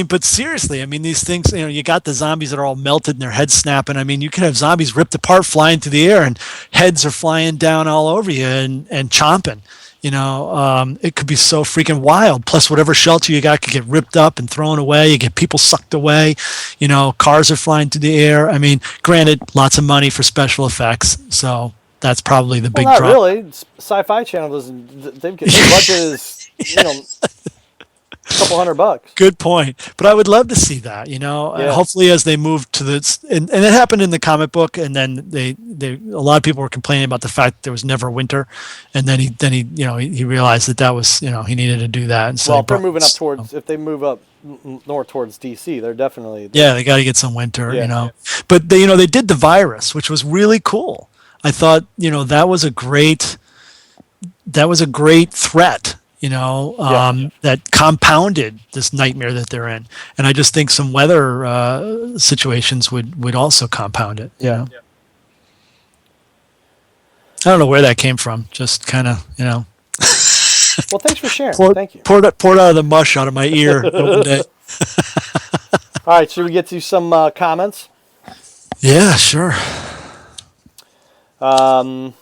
Speaker 3: But seriously, I mean, these things. You got the zombies that are all melted and their heads snapping. I mean, you can have zombies ripped apart, flying through the air, and heads are flying down all over you and chomping. It could be so freaking wild. Plus, whatever shelter you got could get ripped up and thrown away. You get people sucked away. Cars are flying through the air. I mean, granted, lots of money for special effects, so that's probably the big
Speaker 2: not
Speaker 3: drop.
Speaker 2: really. Sci-Fi Channel doesn't. Their budget is a couple $100.
Speaker 3: Good point. But I would love to see that. Hopefully, as they move to this, and it happened in the comic book, and then a lot of people were complaining about the fact that there was never winter, and then he realized that was he needed to do that. And so
Speaker 2: well, if they move up north towards DC, they're definitely
Speaker 3: they got to get some winter.
Speaker 2: Yeah.
Speaker 3: But they did the virus, which was really cool. I thought that was a great threat. That compounded this nightmare that they're in. And I just think some weather situations would also compound it. Yeah. I don't know where that came from. Just kind of,
Speaker 2: Well, thanks for sharing. Thank you.
Speaker 3: Poured out of the mush out of my ear one day.
Speaker 2: All right, should we get to some comments?
Speaker 3: Yeah, sure.
Speaker 2: All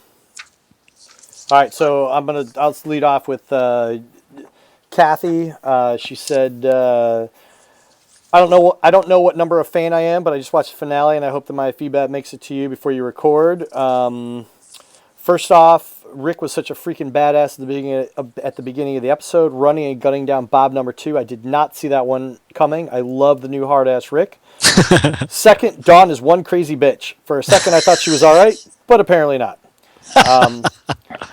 Speaker 2: right, so I'll lead off with Kathy. She said, I don't know what number of fan I am, but I just watched the finale, and I hope that my feedback makes it to you before you record. First off, Rick was such a freaking badass at the beginning of the episode, running and gunning down Bob number 2. I did not see that one coming. I love the new hard-ass Rick. Second, Dawn is one crazy bitch. For a second, I thought she was all right, but apparently not.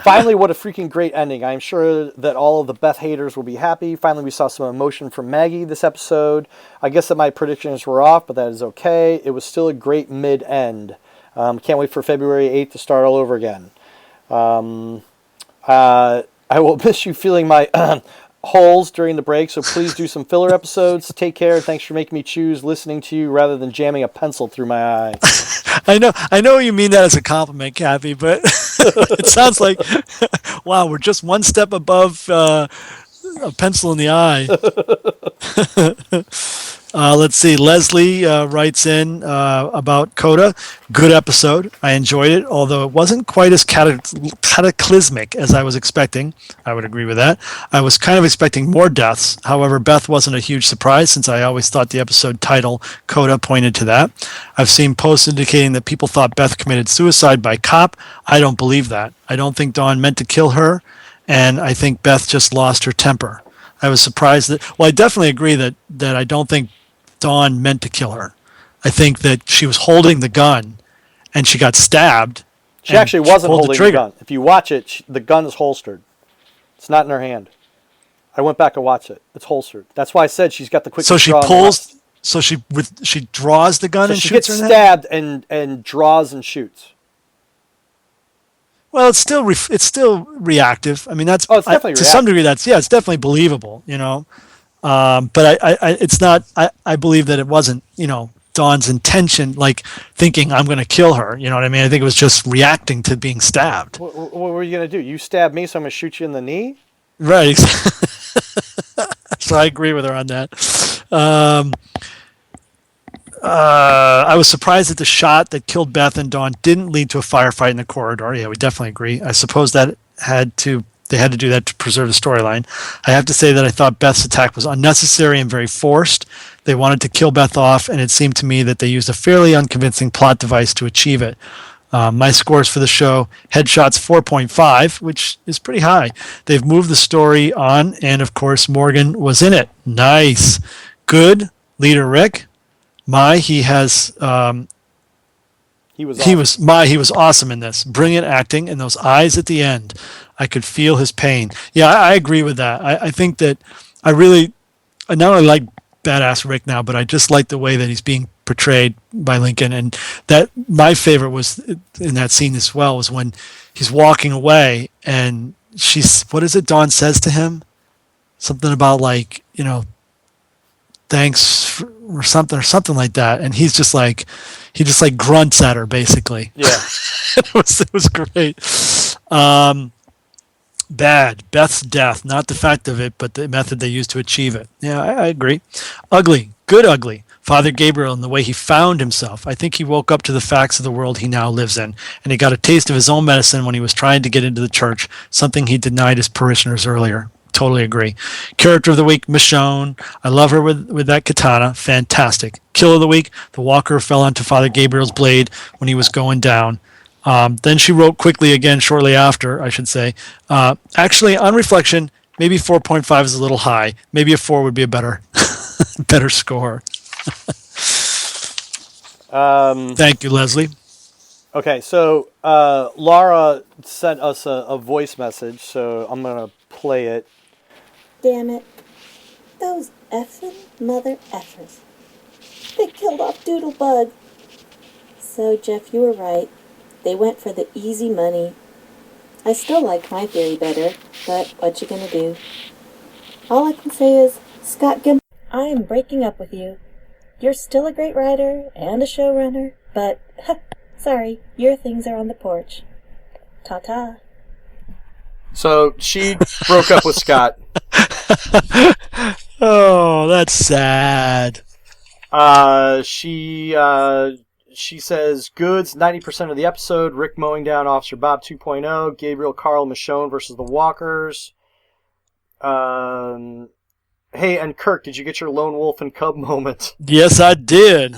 Speaker 2: Finally, what a freaking great ending. I'm sure that all of the Beth haters will be happy. Finally, we saw some emotion from Maggie this episode. I guess that my predictions were off, but that is okay. It was still a great mid-end. Can't wait for February 8th to start all over again. I will miss you feeling my holes during the break, so please do some filler episodes. Take care. Thanks for making me choose listening to you rather than jamming a pencil through my eye.
Speaker 3: I know you mean that as a compliment, Kathy, but it sounds like, wow, we're just one step above a pencil in the eye. Let's see. Leslie writes in about Coda. Good episode. I enjoyed it, although it wasn't quite as cataclysmic as I was expecting. I would agree with that. I was kind of expecting more deaths. However, Beth wasn't a huge surprise since I always thought the episode title, Coda, pointed to that. I've seen posts indicating that people thought Beth committed suicide by cop. I don't believe that. I don't think Dawn meant to kill her, and I think Beth just lost her temper. I was surprised I definitely agree that I don't think Dawn meant to kill her. I think that she was holding the gun and she got stabbed.
Speaker 2: She actually wasn't holding the gun. If you watch it, the gun is holstered. It's not in her hand. I went back and watched it. It's holstered. That's why I said she's got the quick.
Speaker 3: So she pulls. So she draws the gun and shoots her.
Speaker 2: She gets stabbed and draws and shoots.
Speaker 3: Well, it's still reactive. I mean, that's
Speaker 2: it's definitely
Speaker 3: to some degree. It's definitely believable. But it's not. I believe that it wasn't. Dawn's intention, like thinking I'm going to kill her. You know what I mean? I think it was just reacting to being stabbed.
Speaker 2: What were you going to do? You stabbed me, so I'm going to shoot you in the knee?
Speaker 3: Right. So I agree with her on that. I was surprised that the shot that killed Beth and Dawn didn't lead to a firefight in the corridor. Yeah, we definitely agree. I suppose that they had to do that to preserve the storyline. I have to say that I thought Beth's attack was unnecessary and very forced. They wanted to kill Beth off, and it seemed to me that they used a fairly unconvincing plot device to achieve it. My scores for the show, Headshots 4.5, which is pretty high. They've moved the story on, and of course, Morgan was in it. Nice. Good. Leader Rick. He was awesome in this. Brilliant acting, and those eyes at the end. I could feel his pain. Yeah, I agree with that. I think that I not only like Badass Rick now, but I just like the way that he's being portrayed by Lincoln. And that my favorite was in that scene as well was when he's walking away and what is it Dawn says to him? Something about like, thanks or something like that. And he just grunts at her basically.
Speaker 2: Yeah.
Speaker 3: it was great. Bad. Beth's death, not the fact of it, but the method they used to achieve it. Yeah, I agree. Ugly. Good ugly. Father Gabriel and the way he found himself. I think he woke up to the facts of the world he now lives in, and he got a taste of his own medicine when he was trying to get into the church, something he denied his parishioners earlier. Totally agree. Character of the week, Michonne. I love her with that katana. Fantastic. Kill of the week, the walker fell onto Father Gabriel's blade when he was going down. Then she wrote quickly again shortly after, I should say. Actually, on reflection, maybe 4.5 is a little high. Maybe a 4 would be a better score. Thank you, Leslie.
Speaker 2: Okay, so Laura sent us a voice message, so I'm going to play it.
Speaker 4: Damn it. Those effing mother effers. They killed off Doodlebug. So, Jeff, you were right. They went for the easy money. I still like my theory better, but what you gonna do? All I can say is, Scott Gimple, I am breaking up with you. You're still a great writer and a showrunner, but, sorry, your things are on the porch. Ta-ta.
Speaker 2: So she broke up with Scott.
Speaker 3: Oh, that's sad.
Speaker 2: She says, goods, 90% of the episode, Rick mowing down Officer Bob 2.0, Gabriel, Carl, Michonne versus the Walkers. Hey, and Kirk, did you get your lone wolf and cub moment?
Speaker 3: Yes, I did.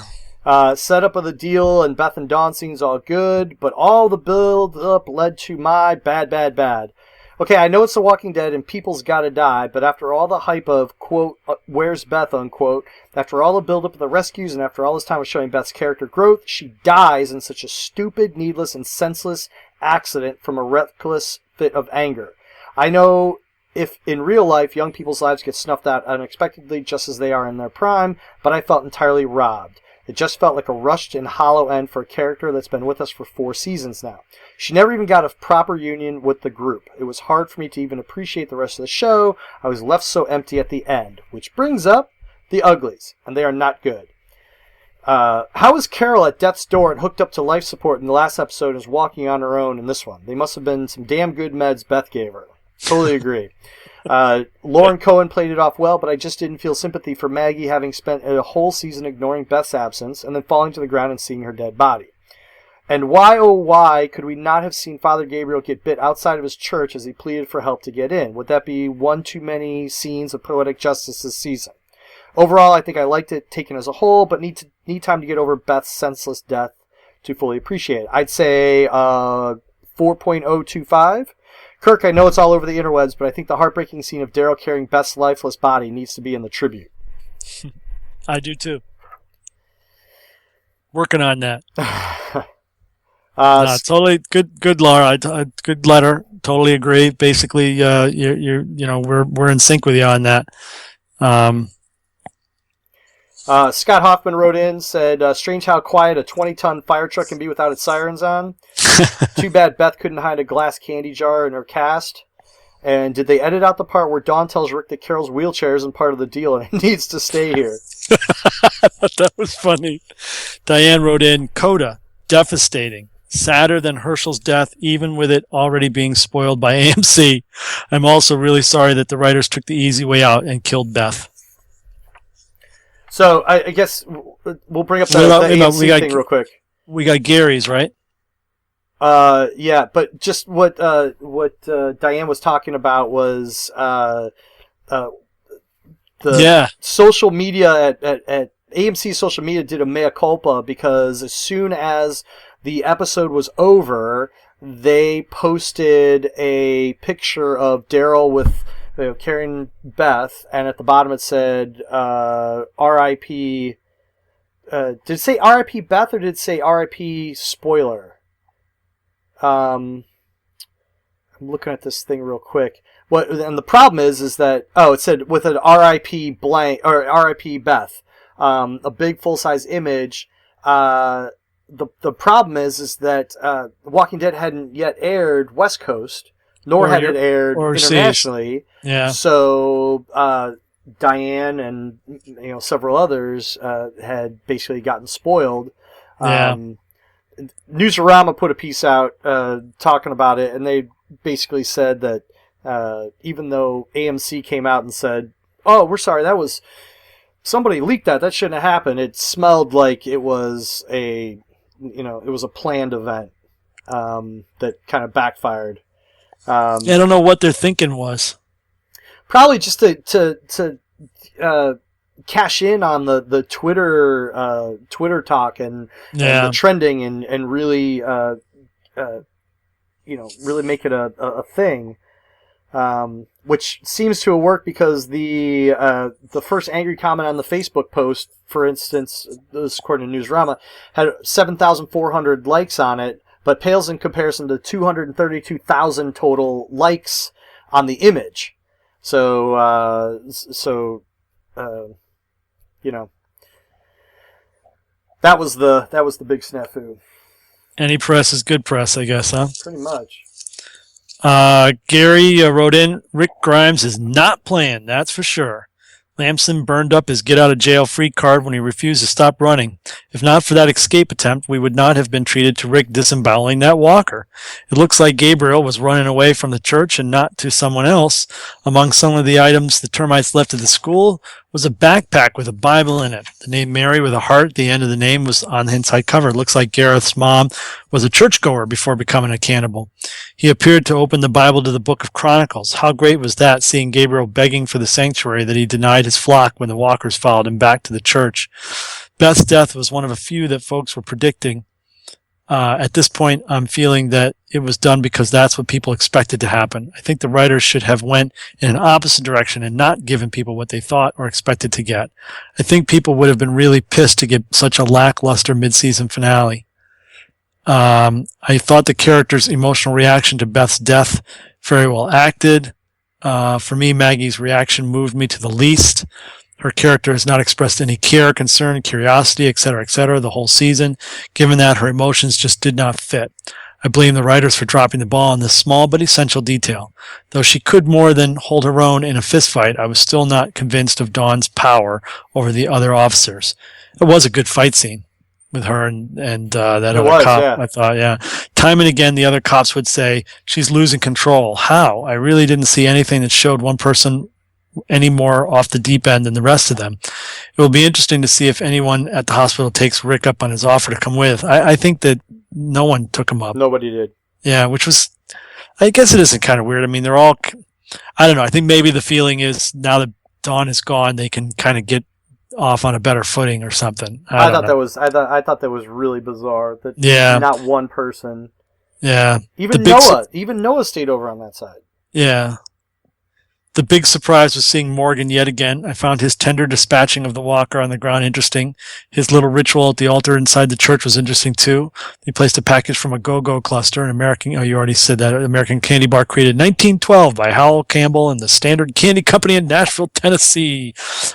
Speaker 2: Setup of the deal and Beth and Dawn scenes all good, but all the build-up led to my bad. Okay, I know it's The Walking Dead and people's gotta die, but after all the hype of, quote, where's Beth, unquote, after all the build-up of the rescues and after all this time of showing Beth's character growth, she dies in such a stupid, needless, and senseless accident from a reckless fit of anger. I know if in real life young people's lives get snuffed out unexpectedly just as they are in their prime, but I felt entirely robbed. It just felt like a rushed and hollow end for a character that's been with us for 4 seasons now. She never even got a proper union with the group. It was hard for me to even appreciate the rest of the show. I was left so empty at the end. Which brings up the Uglies, and they are not good. How is Carol at death's door and hooked up to life support in the last episode and is walking on her own in this one? They must have been some damn good meds Beth gave her. Totally agree. Lauren Cohen played it off well, but I just didn't feel sympathy for Maggie having spent a whole season ignoring Beth's absence and then falling to the ground and seeing her dead body. And why, oh why, could we not have seen Father Gabriel get bit outside of his church as he pleaded for help to get in? Would that be one too many scenes of poetic justice this season? Overall, I think I liked it taken as a whole, but need time to get over Beth's senseless death to fully appreciate it. I'd say 4.025. Kirk, I know it's all over the interwebs, but I think the heartbreaking scene of Daryl carrying Beth's lifeless body needs to be in the tribute.
Speaker 3: I do too. Working on that. Totally good, Laura. Good letter. Totally agree. Basically, we're in sync with you on that.
Speaker 2: Scott Hoffman wrote in, said, strange how quiet a 20-ton fire truck can be without its sirens on. Too bad Beth couldn't hide a glass candy jar in her cast. And did they edit out the part where Dawn tells Rick that Carol's wheelchair isn't part of the deal and it needs to stay here?
Speaker 3: That was funny. Diane wrote in, Coda, devastating. Sadder than Herschel's death, even with it already being spoiled by AMC. I'm also really sorry that the writers took the easy way out and killed Beth.
Speaker 2: So I guess we'll bring up the AMC thing real quick.
Speaker 3: We got Gary's, right?
Speaker 2: Yeah, but just what Diane was talking about was social media at AMC social media did a mea culpa, because as soon as the episode was over, they posted a picture of Daryl with carrying Beth, and at the bottom it said R.I.P. Did it say R.I.P. Beth, or did it say R.I.P. spoiler? I'm looking at this thing real quick. And the problem is that it said with an R.I.P. blank or R.I.P. Beth, a big full size image. The problem is that The Walking Dead hadn't yet aired West Coast, nor had it aired internationally.
Speaker 3: Yeah.
Speaker 2: So Diane and several others had basically gotten spoiled.
Speaker 3: Yeah.
Speaker 2: Newsarama put a piece out talking about it, and they basically said that even though AMC came out and said, "Oh, we're sorry, that was somebody leaked that shouldn't have happened," it smelled like it was a planned event that kind of backfired.
Speaker 3: I don't know what their thinking was.
Speaker 2: Probably just to cash in on the Twitter talk and the trending and really really make it a thing, which seems to have worked, because the first angry comment on the Facebook post, for instance, this according to Newsarama, had 7,400 likes on it, but pales in comparison to 232,000 total likes on the image. So that was the big snafu.
Speaker 3: Any press is good press, I guess, huh?
Speaker 2: Pretty much.
Speaker 3: Gary wrote in, Rick Grimes is not playing, that's for sure. Lamson burned up his get-out-of-jail-free card when he refused to stop running. If not for that escape attempt, we would not have been treated to Rick disemboweling that walker. It looks like Gabriel was running away from the church and not to someone else. Among some of the items the termites left at the school was a backpack with a Bible in it. The name Mary with a heart at the end of the name was on the inside cover. It looks like Gareth's mom was a churchgoer before becoming a cannibal. He appeared to open the Bible to the Book of Chronicles. How great was that, seeing Gabriel begging for the sanctuary that he denied his flock when the walkers followed him back to the church. Beth's death was one of a few that folks were predicting. At this point, I'm feeling that it was done because that's what people expected to happen. I think the writers should have went in an opposite direction and not given people what they thought or expected to get. I think people would have been really pissed to get such a lackluster mid-season finale. I thought the character's emotional reaction to Beth's death very well acted. For me, Maggie's reaction moved me to the least. Her character has not expressed any care, concern, curiosity, etc., the whole season. Given that, her emotions just did not fit. I blame the writers for dropping the ball on this small but essential detail. Though she could more than hold her own in a fistfight, I was still not convinced of Dawn's power over the other officers. It was a good fight scene with her and that other cop. Yeah. I thought, yeah. Time and again, the other cops would say, she's losing control. How? I really didn't see anything that showed one person any more off the deep end than the rest of them. It will be interesting to see if anyone at the hospital takes Rick up on his offer to come with. I think that no one took him up.
Speaker 2: Nobody did.
Speaker 3: Yeah, which was, I guess it isn't kind of weird. I mean, they're all, I don't know. I think maybe the feeling is now that Dawn is gone, they can kind of get off on a better footing or something. I thought
Speaker 2: that was really bizarre. That
Speaker 3: yeah,
Speaker 2: not one person.
Speaker 3: Yeah,
Speaker 2: even Noah stayed over on that side.
Speaker 3: Yeah. The big surprise was seeing Morgan yet again. I found his tender dispatching of the walker on the ground interesting. His little ritual at the altar inside the church was interesting too. He placed a package from a Go-Go cluster, an American, you already said that, American candy bar created 1912 by Howell Campbell and the Standard Candy Company in Nashville, Tennessee.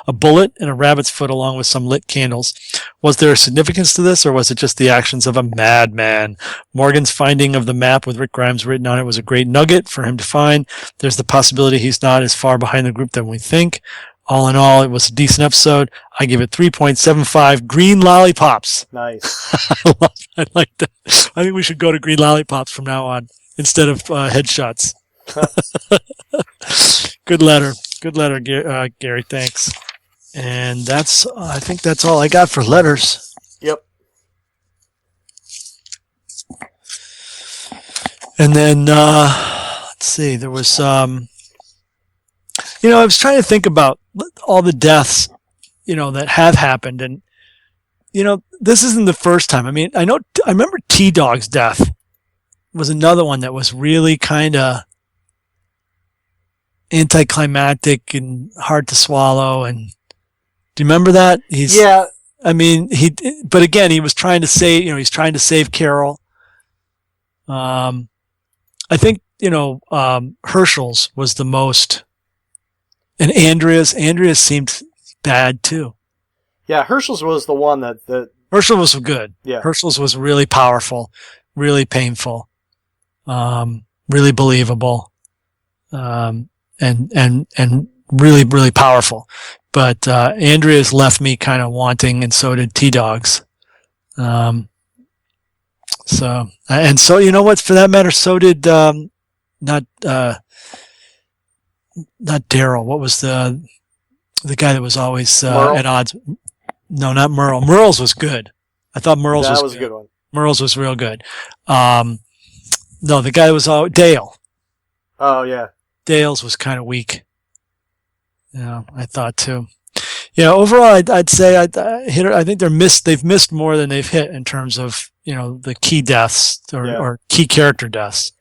Speaker 3: A bullet and a rabbit's foot along with some lit candles. Was there a significance to this, or was it just the actions of a madman? Morgan's finding of the map with Rick Grimes written on it was a great nugget for him to find. There's the possibility he's not as far behind the group than we think. All in all, it was a decent episode. I give it 3.75 green lollipops.
Speaker 2: Nice.
Speaker 3: I like that. I think we should go to green lollipops from now on instead of headshots. Good letter. Good letter, Gary. Thanks. And I think that's all I got for letters.
Speaker 2: Yep.
Speaker 3: And then, let's see, there was, I was trying to think about all the deaths, that have happened, and this isn't the first time. I mean, I remember T-Dog's death was another one that was really kind of anticlimactic and hard to swallow. And do you remember that?
Speaker 2: Yeah.
Speaker 3: I mean, but again, he was trying to save, he's trying to save Carol. I think, Herschel's was the most, and Andrea's seemed bad too.
Speaker 2: Yeah, Herschel's was the one that
Speaker 3: Herschel was good.
Speaker 2: Yeah.
Speaker 3: Herschel's was really powerful, really painful, really believable, and really, really powerful. But Andrea's left me kind of wanting, and so did T-Dog's. So you know what? For that matter, so did not Daryl. What was the guy that was always at odds? No, not Merle. Merle's was good. I thought Merle's was
Speaker 2: a good one.
Speaker 3: Merle's was real good. No, the guy that was Dale.
Speaker 2: Oh yeah.
Speaker 3: Dale's was kind of weak. Yeah, I thought too. Overall, I'd say I think they've missed more than they've hit in terms of the key deaths or key character deaths.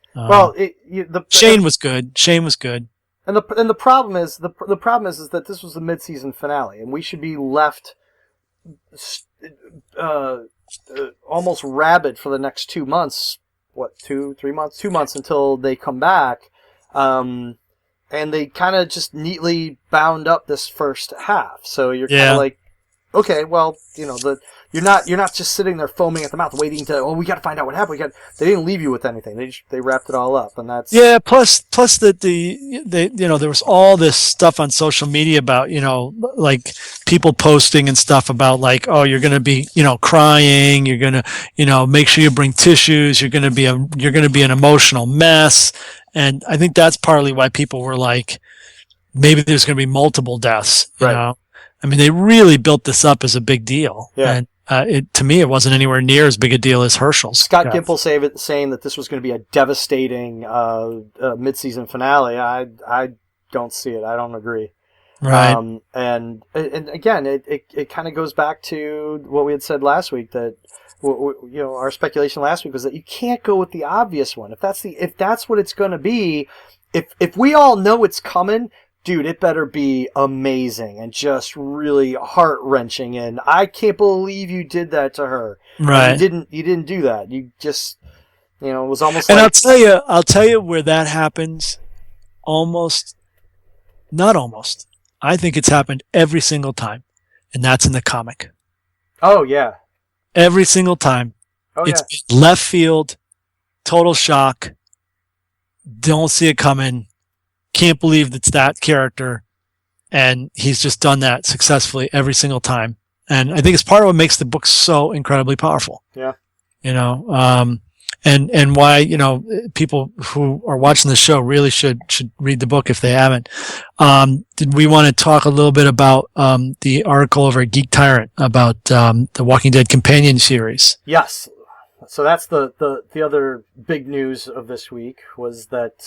Speaker 3: Shane was good.
Speaker 2: And the problem is that this was the mid-season finale, and we should be left almost rabid for the next 2 months. What, 2-3 months? 2 months until they come back. And they kind of just neatly bound up this first half. So you're kind of like, okay, well, you're not just sitting there foaming at the mouth, waiting to, we got to find out what happened. They didn't leave you with anything. They wrapped it all up, and that's
Speaker 3: Plus that there was all this stuff on social media about like people posting and stuff about like, oh, you're gonna be crying, you're gonna make sure you bring tissues, you're gonna be an emotional mess. And I think that's partly why people were like, maybe there's going to be multiple deaths. You know? I mean, they really built this up as a big deal. Yeah. And to me, it wasn't anywhere near as big a deal as Herschel's.
Speaker 2: Scott Gimple saying that this was going to be a devastating mid-season finale. I don't see it. I don't agree.
Speaker 3: Right.
Speaker 2: And again, it kind of goes back to what we had said last week, that our speculation last week was that you can't go with the obvious one. If that's what it's going to be, if we all know it's coming, dude, it better be amazing and just really heart-wrenching. And I can't believe you did that to her.
Speaker 3: Right.
Speaker 2: And you didn't do that. You just, it was almost
Speaker 3: and I'll tell you where that happens. Not almost. I think it's happened every single time, and that's in the comic.
Speaker 2: Oh yeah.
Speaker 3: Every single time. It's left field, total shock, don't see it coming, can't believe it's that character, and he's just done that successfully every single time. And I think it's part of what makes the book so incredibly powerful.
Speaker 2: Yeah.
Speaker 3: And why, people who are watching the show really should read the book if they haven't. Did we want to talk a little bit about the article over at Geek Tyrant about the Walking Dead companion series?
Speaker 2: Yes. So that's the other big news of this week was that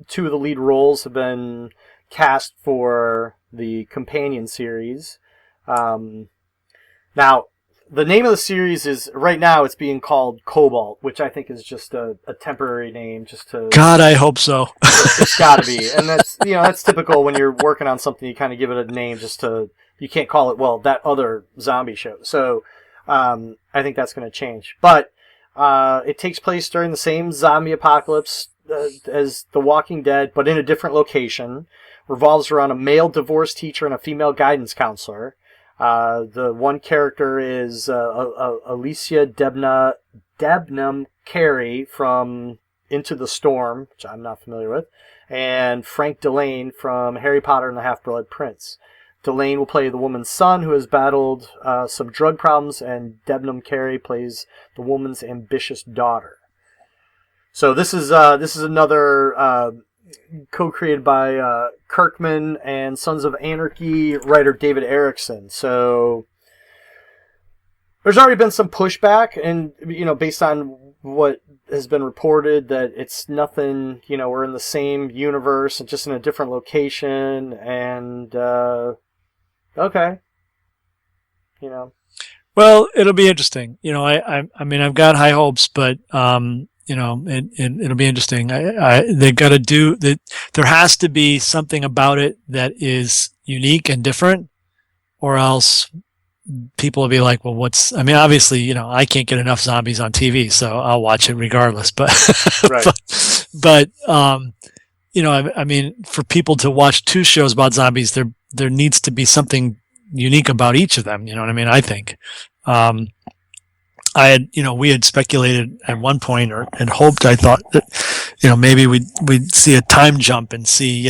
Speaker 2: two of the lead roles have been cast for the companion series. Now, the name of the series is, right now, it's being called Cobalt, which I think is just a temporary name, just to...
Speaker 3: God, I hope so.
Speaker 2: It's gotta be. And that's, that's typical when you're working on something, you kind of give it a name just to... You can't call it, that other zombie show. So, I think that's going to change. But, it takes place during the same zombie apocalypse as The Walking Dead, but in a different location. Revolves around a male divorce teacher and a female guidance counselor. The one character is Alicia Debnam Carey from Into the Storm, which I'm not familiar with, and Frank Delane from Harry Potter and the Half-Blood Prince. Delane will play the woman's son who has battled some drug problems, and Debnam Carey plays the woman's ambitious daughter. So this is another co-created by Kirkman and Sons of Anarchy writer David Erickson. So there's already been some pushback, and based on what has been reported, that it's nothing, we're in the same universe and just in a different location, and okay.
Speaker 3: Well, it'll be interesting. I mean, I've got high hopes, but it'll be interesting. They've got to do that. There has to be something about it that is unique and different, or else people will be like, well, I mean, obviously, I can't get enough zombies on TV, so I'll watch it regardless. But,
Speaker 2: Right.
Speaker 3: but I mean, for people to watch two shows about zombies, there needs to be something unique about each of them. You know what I mean? I think. We had speculated at one point, and hoped, I thought that, maybe we'd see a time jump and see,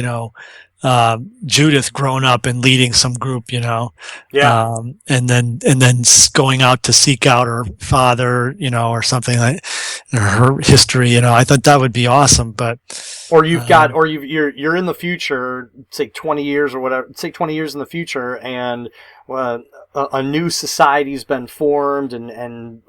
Speaker 3: Judith growing up and leading some group,
Speaker 2: Yeah.
Speaker 3: and then going out to seek out her father, or something like, or her history, I thought that would be awesome, but.
Speaker 2: Or you're in the future, say 20 years or whatever, say 20 years in the future, and a new society's been formed, and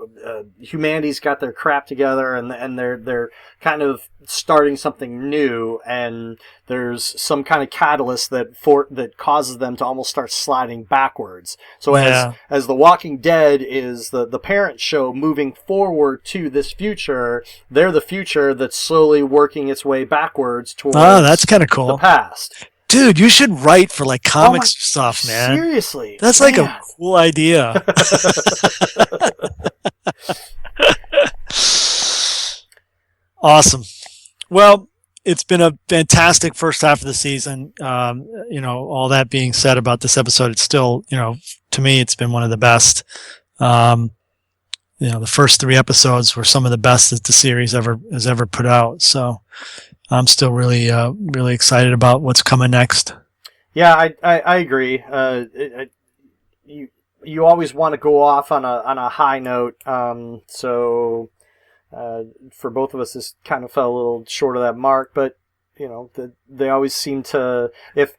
Speaker 2: humanity's got their crap together, and they're kind of starting something new, and there's some kind of catalyst that causes them to almost start sliding backwards. So as The Walking Dead is the parent show moving forward to this future, they're the future that's slowly working its way backwards towards
Speaker 3: that's kind of cool.
Speaker 2: The past.
Speaker 3: Dude, you should write for like comics stuff, man.
Speaker 2: Seriously.
Speaker 3: That's like a cool idea. Awesome. Well, it's been a fantastic first half of the season. All that being said about this episode, it's still, to me, it's been one of the best. The first 3 episodes were some of the best that the series has ever put out. So I'm still really, really excited about what's coming next.
Speaker 2: Yeah, I agree. You always want to go off on a high note. So for both of us, this kind of fell a little short of that mark. But they always seem to, if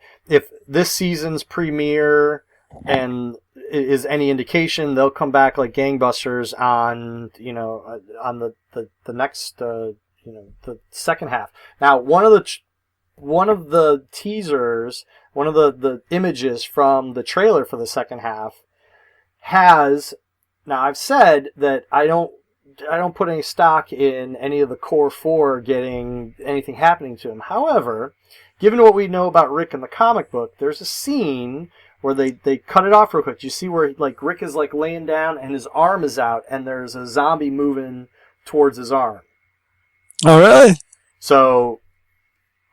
Speaker 2: this season's premiere and is any indication, they'll come back like gangbusters on the next the second half. Now, one of the teasers, one of the images from the trailer for the second half has. Now, I've said that I don't put any stock in any of the core 4 getting anything happening to him. However, given what we know about Rick in the comic book, there's a scene where they cut it off real quick. You see where like Rick is like laying down and his arm is out, and there's a zombie moving towards his arm.
Speaker 3: Oh, really?
Speaker 2: So,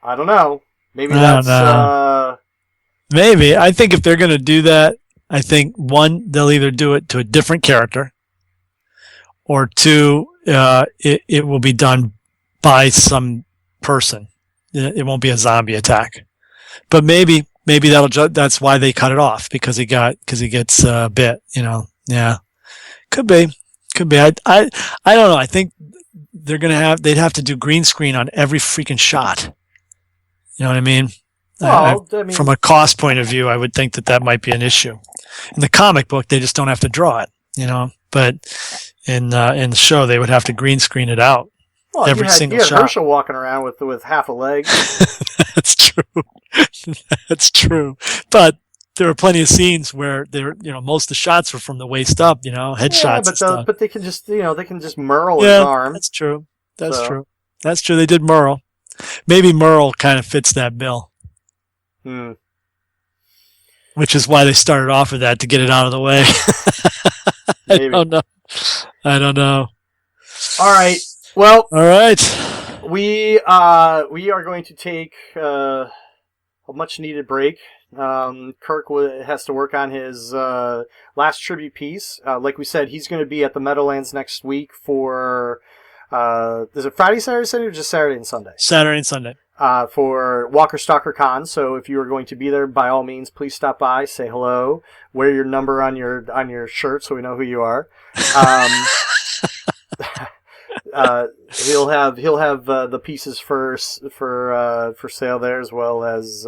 Speaker 2: I don't know. Maybe that's...
Speaker 3: Maybe. I think if they're going to do that, I think, 1, they'll either do it to a different character, or 2, it will be done by some person. It won't be a zombie attack. But maybe that's why they cut it off, because he gets bit, Yeah. Could be. I don't know. I think they'd have to do green screen on every freaking shot. You know what I mean?
Speaker 2: Well,
Speaker 3: from a cost point of view, I would think that might be an issue. In the comic book, they just don't have to draw it, but in the show, they would have to green screen it out.
Speaker 2: Well,
Speaker 3: every single shot.
Speaker 2: Herschel walking around with half a leg.
Speaker 3: That's true. That's true. But there were plenty of scenes where most of the shots were from the waist up, headshots.
Speaker 2: Yeah, but they can just Merle his arm.
Speaker 3: That's true. True. That's true. They did Merle. Maybe Merle kind of fits that bill. Which is why they started off with that, to get it out of the way. I don't know.
Speaker 2: All right. Well.
Speaker 3: All right.
Speaker 2: We are going to take a much needed break. Kirk has to work on his last tribute piece. Like we said, he's going to be at the Meadowlands next week for is it Friday, Saturday, Sunday, or just Saturday and Sunday?
Speaker 3: Saturday and Sunday.
Speaker 2: For Walker Stalker Con. So if you are going to be there, by all means, please stop by, say hello, wear your number on your shirt so we know who you are. He'll have the pieces for sale there, as well as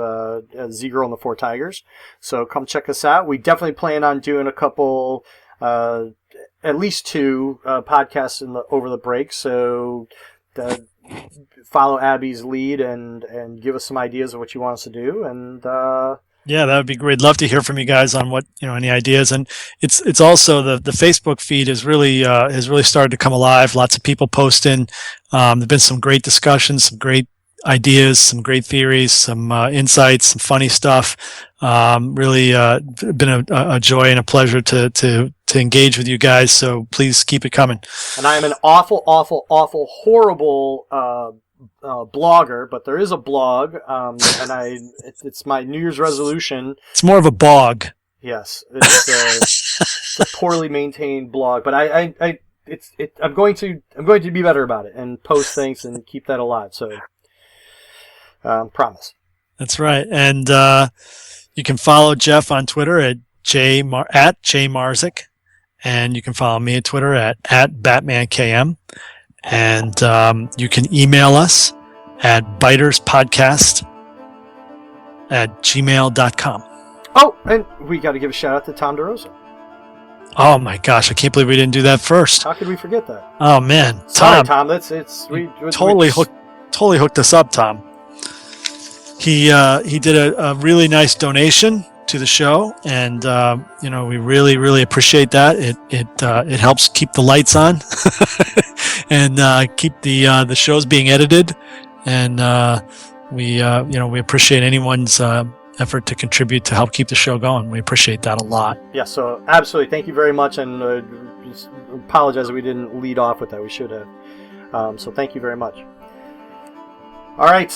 Speaker 2: Z-Girl and the Four Tigers. So come check us out. We definitely plan on doing a couple at least 2 podcasts over the break. So follow Abby's lead and give us some ideas of what you want us to do. And
Speaker 3: yeah, that would be great. Love to hear from you guys on what, any ideas. And it's also the Facebook feed has really started to come alive. Lots of people posting. There've been some great discussions, some great ideas, some great theories, some insights, some funny stuff. Really been a joy and a pleasure to engage with you guys. So please keep it coming.
Speaker 2: And I am an awful, horrible blogger, but there is a blog, and it's my New Year's resolution.
Speaker 3: It's more of a bog.
Speaker 2: Yes, it's a poorly maintained blog, but I'm going to be better about it and post things and keep that alive. So, promise.
Speaker 3: That's right, and you can follow Jeff on Twitter at @jmarzik, and you can follow me at Twitter at @BatmanKM. And you can email us at biterspodcast@gmail.com.
Speaker 2: Oh, and we got to give a shout out to Tom DeRosa.
Speaker 3: Oh my gosh, I can't believe we didn't do that first.
Speaker 2: How could we forget that?
Speaker 3: Oh man,
Speaker 2: Sorry,
Speaker 3: Tom.
Speaker 2: We
Speaker 3: totally hooked us up, Tom. He did a really nice donation to the show, and we really appreciate that. It helps keep the lights on and keep the shows being edited, and we appreciate anyone's effort to contribute to help keep the show going. We appreciate that a lot.
Speaker 2: Yeah, so absolutely, thank you very much, and just apologize that we didn't lead off with that. We should have. So thank you very much. All right.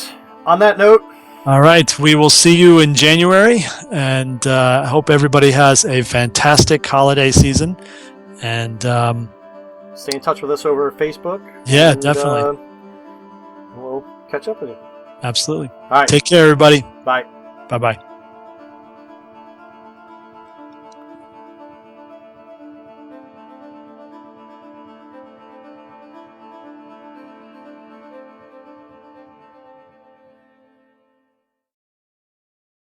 Speaker 2: On that note.
Speaker 3: All right, we will see you in January, and I hope everybody has a fantastic holiday season. And
Speaker 2: stay in touch with us over Facebook.
Speaker 3: Yeah, definitely.
Speaker 2: We'll catch up with you.
Speaker 3: Absolutely.
Speaker 2: All right.
Speaker 3: Take care, everybody.
Speaker 2: Bye.
Speaker 3: Bye-bye.